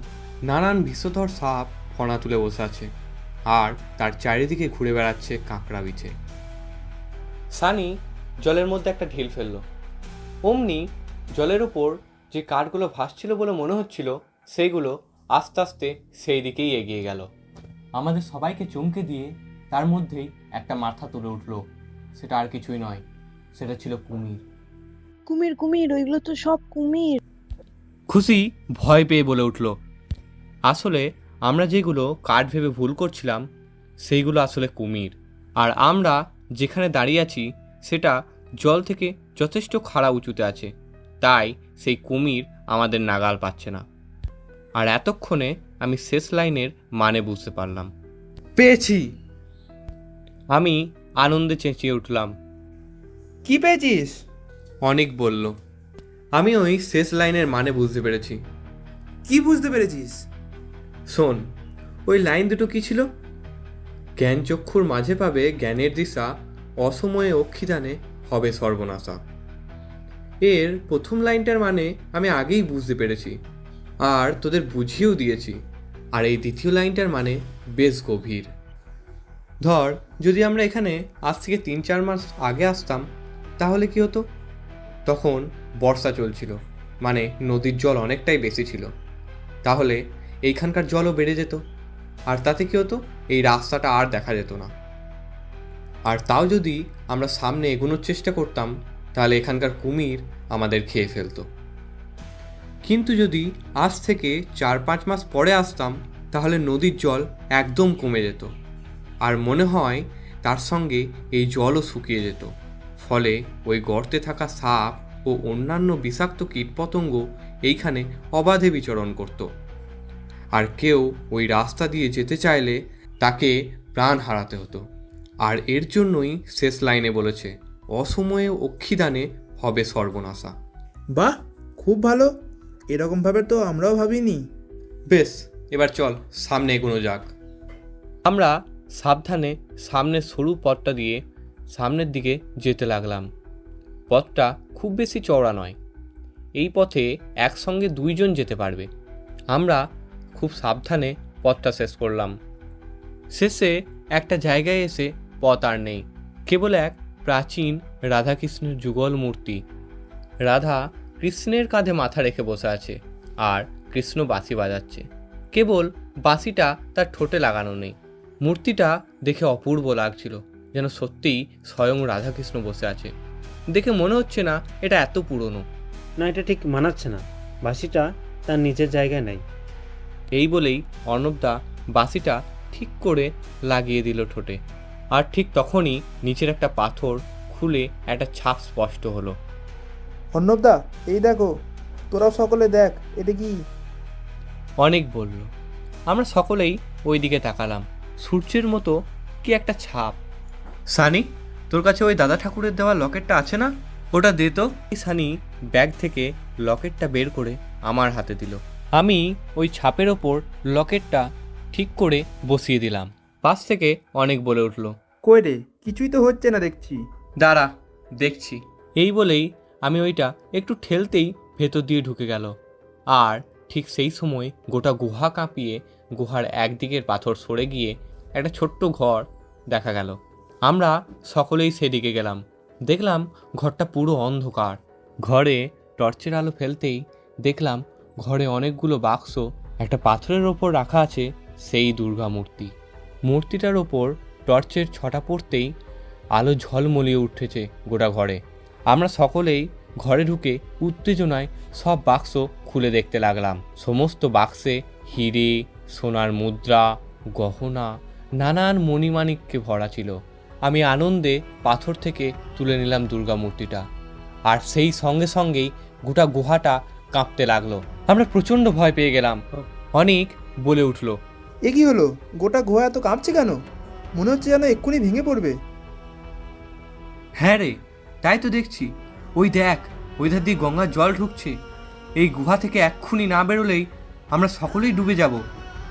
B: নানান বিষধর সাপ ফনা তুলে বসে আছে, আর তার চারিদিকে ঘুরে বেড়াচ্ছে কাঁকড়া বিছে। সানি জলের মধ্যে একটা ঢিল ফেললো। অমনি জলের ওপর যে কাঠগুলো ভাসছিল বলে মনে হচ্ছিল, সেইগুলো আস্তে আস্তে সেই দিকেই এগিয়ে গেল। আমাদের সবাইকে চমকে দিয়ে তার মধ্যেই একটা মাথা তুলে উঠলো। সেটা আর কিছুই নয়, সেটা ছিল কুমির।
C: কুমির কুমির, ওইগুলো তো সব কুমির।
B: খুশি ভয় পেয়ে বলে উঠল, আসলে আমরা যেগুলো কাঠ ভেবে ভুল করছিলাম সেইগুলো আসলে কুমির। আর আমরা যেখানে দাঁড়িয়ে আছি সেটা জল থেকে যথেষ্ট খাড়া উঁচুতে আছে, তাই সেই কুমির আমাদের নাগাল পাচ্ছে না। আর এতক্ষণে আমি শেষ লাইনের মানে বুঝতে পারলাম।
N: পেয়েছি!
B: আমি আনন্দে চেঁচিয়ে উঠলাম,
N: কি পেয়েছিস?
B: অনেক বলল। আমি ওই শেষ লাইনের মানে বুঝতে পেরেছি।
N: কি বুঝতে পেরেছিস?
B: শোন, ওই লাইন দুটো কি ছিল? জ্ঞান চক্ষুর মাঝে পাবে জ্ঞানের দিশা, অসময়ে অক্ষিদানে হবে সর্বনাশা। এর প্রথম লাইনটার মানে আমি আগেই বুঝতে পেরেছি, আর তোদের বুঝিয়েও দিয়েছি। আর এই দ্বিতীয় লাইনটার মানে বেশ গভীর। ধর, যদি আমরা এখানে আজ থেকে 3-4 মাস আগে আসতাম তাহলে কি হতো? তখন বর্ষা চলছিল, মানে নদীর জল অনেকটাই বেশি ছিল। তাহলে এইখানকার জলও বেড়ে যেত, আর তাতে কি হতো? এই রাস্তাটা আর দেখা যেত না। আর তাও যদি আমরা সামনে এগোনোর চেষ্টা করতাম তাহলে এখানকার কুমির আমাদের খেয়ে ফেলতো। কিন্তু যদি আজ থেকে 4-5 মাস পরে আসতাম তাহলে নদীর জল একদম কমে যেত, আর মনে হয় তার সঙ্গে এই জলও শুকিয়ে যেত। ফলে ওই গর্তে থাকা সাপ ও অন্যান্য বিষাক্ত কীটপতঙ্গ এইখানে অবাধে বিচরণ করত। আর কেউ ওই রাস্তা দিয়ে যেতে চাইলে তাকে প্রাণ হারাতে হতো। আর এর জন্যই শেষ লাইনে বলেছে, অসময়ে অক্ষিদানে হবে সর্বনাশা।
N: বাহ, খুব ভালো। এরকমভাবে তো আমরাও ভাবিনি।
B: বেশ, এবার চল সামনে এগোনো যাক। আমরা সাবধানে সামনের সরু পথটা দিয়ে সামনের দিকে যেতে লাগলাম। পথটা খুব বেশি চওড়া নয়, এই পথে একসঙ্গে 2 জন যেতে পারবে। আমরা খুব সাবধানে পথটা শেষ করলাম। শেষে একটা জায়গায় এসে পথ আর নেই, কেবল এক প্রাচীন রাধাকৃষ্ণের যুগল মূর্তি। রাধা কৃষ্ণের কাঁধে মাথা রেখে বসে আছে, আর কৃষ্ণ বাঁশি বাজাচ্ছে। কেবল বাঁশিটা তার ঠোঁটে লাগানো নেই। মূর্তিটা দেখে অপূর্ব লাগছিল, যেন সত্যিই স্বয়ং রাধাকৃষ্ণ বসে আছে। দেখে মনে হচ্ছে না এটা এত পুরনো।
D: না, এটা ঠিক মানাচ্ছে না। বাঁশিটা তার নিজের জায়গায় নেই।
B: এই বলেই অর্ণবদা বাঁশিটা ঠিক করে লাগিয়ে দিল ঠোঁটে। আর ঠিক তখনই নিচের একটা পাথর খুলে একটা ছাপ স্পষ্ট হলো।
N: অর্ণবদা, এই দেখো, তোরাও সকলে দেখ, এটা কি?
B: অনেক বলল। আমরা সকলেই ওই দিকে তাকালাম। সূর্যের মতো কি একটা ছাপ। সানি, তোর কাছে ওই দাদা ঠাকুরের দেওয়া লকেটটা আছে না? ওটা দে তো। সানি ব্যাগ থেকে লকেটটা বের করে আমার হাতে দিল। আমি ওই ছাপের ওপর লকেটটা ঠিক করে বসিয়ে দিলাম। পাশ থেকে অনেক বলে উঠল,
N: কই রে, কিছুই তো হচ্ছে না দেখছি।
B: দাঁড়া, দেখছি। এই বলেই আমি ওইটা একটু ঠেলতেই ভেতর দিয়ে ঢুকে গেল। আর ঠিক সেই সময় গোটা গুহা কাঁপিয়ে গুহার একদিকের পাথর সরে গিয়ে একটা ছোট্ট ঘর দেখা গেল। আমরা সকলেই সেদিকে গেলাম। দেখলাম ঘরটা পুরো অন্ধকার। ঘরে টর্চের আলো ফেলতেই দেখলাম ঘরে অনেকগুলো বাক্স একটা পাথরের ওপর রাখা আছে, সেই দুর্গা মূর্তি। মূর্তিটার ওপর টর্চের ছটা পড়তেই আলো ঝলমলিয়ে উঠেছে গোটা ঘরে। আমরা সকলেই ঘরে ঢুকে উত্তেজনায় সব বাক্স খুলে দেখতে লাগলাম। সমস্ত বাক্সে হিরে, সোনার মুদ্রা, গহনা, নানান মণিমাণিক্যে ভরা ছিল। আমি আনন্দে পাথর থেকে তুলে নিলাম দুর্গা মূর্তিটা, আর সেই সঙ্গে সঙ্গেই গোটা গুহাটা কাঁপতে লাগলো। আমরা প্রচণ্ড ভয় পেয়ে গেলাম। অনেক বলে উঠল,
N: এ কি হলো? গোটা গুহা এত কাঁপছে কেন? মনে হচ্ছে যেন এক্ষুনি ভেঙে পড়বে।
B: হ্যাঁ রে, তাই তো দেখছি। ওই দেখ, ওই ধার দিয়ে গঙ্গার জল ঢুকছে। এই গুহা থেকে এক্ষুনি না বেরোলেই আমরা সকলেই ডুবে যাব,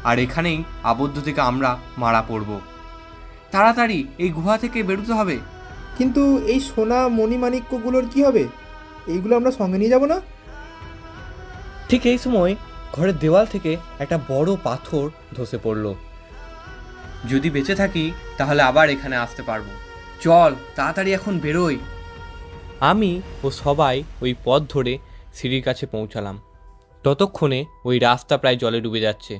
B: আর এখানেই আবদ্ধ থেকে আমরা মারা পড়ব। তাড়াতাড়ি এই গুহা থেকে বেরোতে হবে।
N: কিন্তু এই সোনা মণিমাণিক্যগুলোর কি হবে? এইগুলো আমরা সঙ্গে নিয়ে যাব না?
B: ঠিক এই সময় ঘরের দেওয়াল থেকে একটা বড় পাথর ধসে পড়ল। যদি বেঁচে থাকি তাহলে আবার এখানে আসতে পারবো। চল তাড়াতাড়ি এখন বেরোই। আমি ও সবাই ওই পথ ধরে সিঁড়ির কাছে পৌঁছালাম। ততক্ষণে ওই রাস্তা প্রায় জলে ডুবে যাচ্ছে।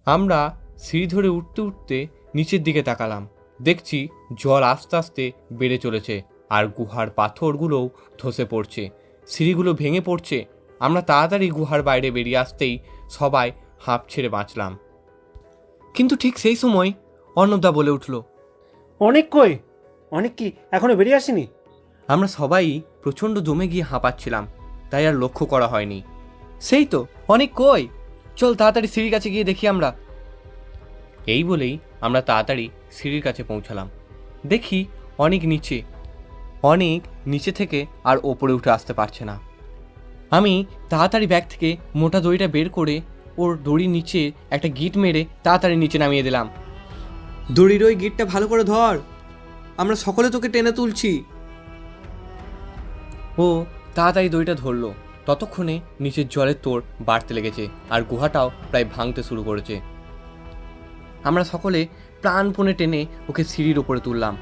B: আমরা সিঁড়ি ধরে উঠতে উঠতে নিচের দিকে তাকালাম। দেখছি জল আস্তে আস্তে বেড়ে চলেছে, আর গুহার পাথরগুলোও ধসে পড়ছে, সিঁড়িগুলো ভেঙে পড়ছে। আমরা তাড়াতাড়ি গুহার বাইরে বেরিয়ে আসতেই সবাই হাঁপ ছেড়ে বাঁচলাম। কিন্তু ঠিক সেই সময় অর্ণবদা বলে উঠল,
D: অনেক কই? অনেক কি এখনো বেরিয়ে আসেনি?
B: আমরা সবাই প্রচণ্ড জমে গিয়ে হাঁপাচ্ছিলাম, তাই আর লক্ষ্য করা হয়নি। সেই তো, অনেক কই? চল তাড়াতাড়ি সিঁড়ির কাছে গিয়ে দেখি আমরা। এই বলেই আমরা তাড়াতাড়ি সিঁড়ির কাছে পৌঁছালাম। দেখি অনেক নিচে। অনেক নিচে থেকে আর ওপরে উঠে আসতে পারছে না। আমি তাড়াতাড়ি ব্যাগ থেকে মোটা দড়িটা বের করে ওর দড়ির নিচে একটা গিট মেরে তাড়াতাড়ি নিচে নামিয়ে দিলাম। দড়ির ওই গিটটা ভালো করে ধর, আমরা সকলে তোকে টেনে তুলছি। ও তাড়াতাড়ি দড়িটা ধরলো। ততক্ষণে নিচের জলের তোর বাড়তে লেগেছে, আর গুহাটাও প্রায় ভাঙতে শুরু করেছে। আমরা সকলে প্রাণপণে টেনে ওকে সিঁড়ির ওপরে তুললাম।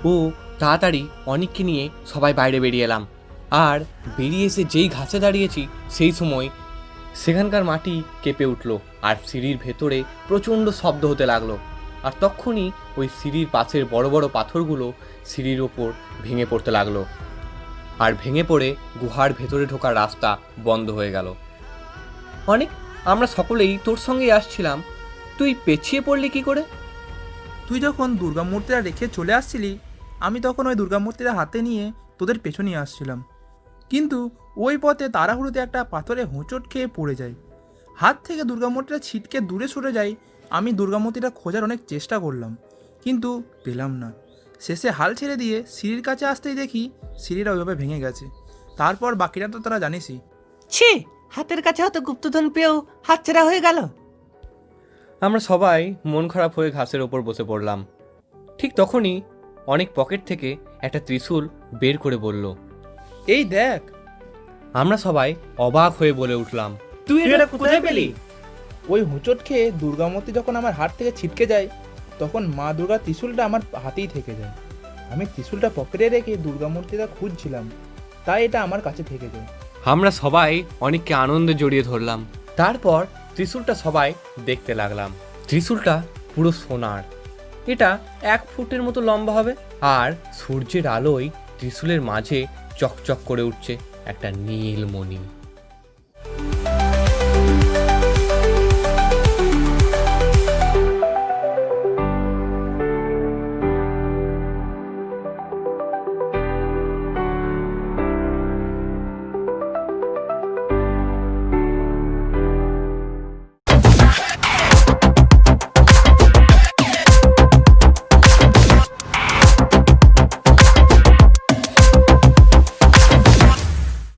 B: ও তাড়াতাড়ি অনেককে নিয়ে সবাই বাইরে বেরিয়ে এলাম। আর বেরিয়ে এসে যেই ঘাসে দাঁড়িয়েছি সেই সময় সেখানকার মাটি কেঁপে উঠল, আর সিঁড়ির ভেতরে প্রচণ্ড শব্দ হতে লাগলো। আর তখনই ওই সিঁড়ির পাশের বড় বড় পাথরগুলো সিঁড়ির ওপর ভেঙে পড়তে লাগলো, আর ভেঙে পড়ে গুহার ভেতরে ঢোকার রাস্তা বন্ধ হয়ে গেল। অনেক, আমরা সকলেই তোর সঙ্গেই আসছিলাম, তুই পেছিয়ে পড়লি কি করে?
N: তুই যখন দুর্গা মূর্তিটা রেখে চলে আসছিলি, আমি তখন ওই দুর্গা মূর্তিটা হাতে নিয়ে তোদের পেছনে আসছিলাম। কিন্তু ওই পথে তাড়াহুড়োতে একটা পাথরে হোঁচট খেয়ে পড়ে যায়। হাত থেকে দুর্গা মূর্তিটা ছিটকে দূরে সরে যায়। আমি দুর্গা মূর্তিটা খোঁজার অনেক চেষ্টা করলাম, কিন্তু পেলাম না। শেষে হাল ছেড়ে দিয়ে সিঁড়ির কাছে আসতেই দেখি সিঁড়িটা ওইভাবে ভেঙে গেছে। তারপর বাকিটা তো তারা জানিসই।
G: ছি, হাতের কাছে হয়তো গুপ্তধন পেয়েও হাতছাড়া হয়ে গেল।
B: আমরা সবাই মন খারাপ হয়ে ঘাসের ওপর বসে পড়লাম। ঠিক তখনই অনেক পকেট থেকে একটা ত্রিশূল বের করে বলল,
N: এই দেখ।
B: আমরা সবাই অবাক হয়ে বলে উঠলাম,
G: তুই এটা কোথায় পেলি?
N: ওই হোঁচট খেয়ে দুর্গা মূর্তি যখন আমার হাত থেকে ছিটকে যায়, তখন মা দুর্গার ত্রিশূলটা আমার হাতেই থেকে যায়। আমি ত্রিশূলটা পকেটে রেখে দুর্গা মূর্তিটা খুঁজছিলাম, তাই এটা আমার কাছে থেকে যায়।
B: আমরা সবাই অনেককে আনন্দে জড়িয়ে ধরলাম। তারপর ত্রিশূলটা সবাই দেখতে লাগলাম। ত্রিশূলটা পুরো সোনার, এটা 1 ফুটের মতো লম্বা হবে, আর সূর্যের আলোয় ত্রিশূলের মাঝে চকচক করে উঠছে একটা নীল মণি।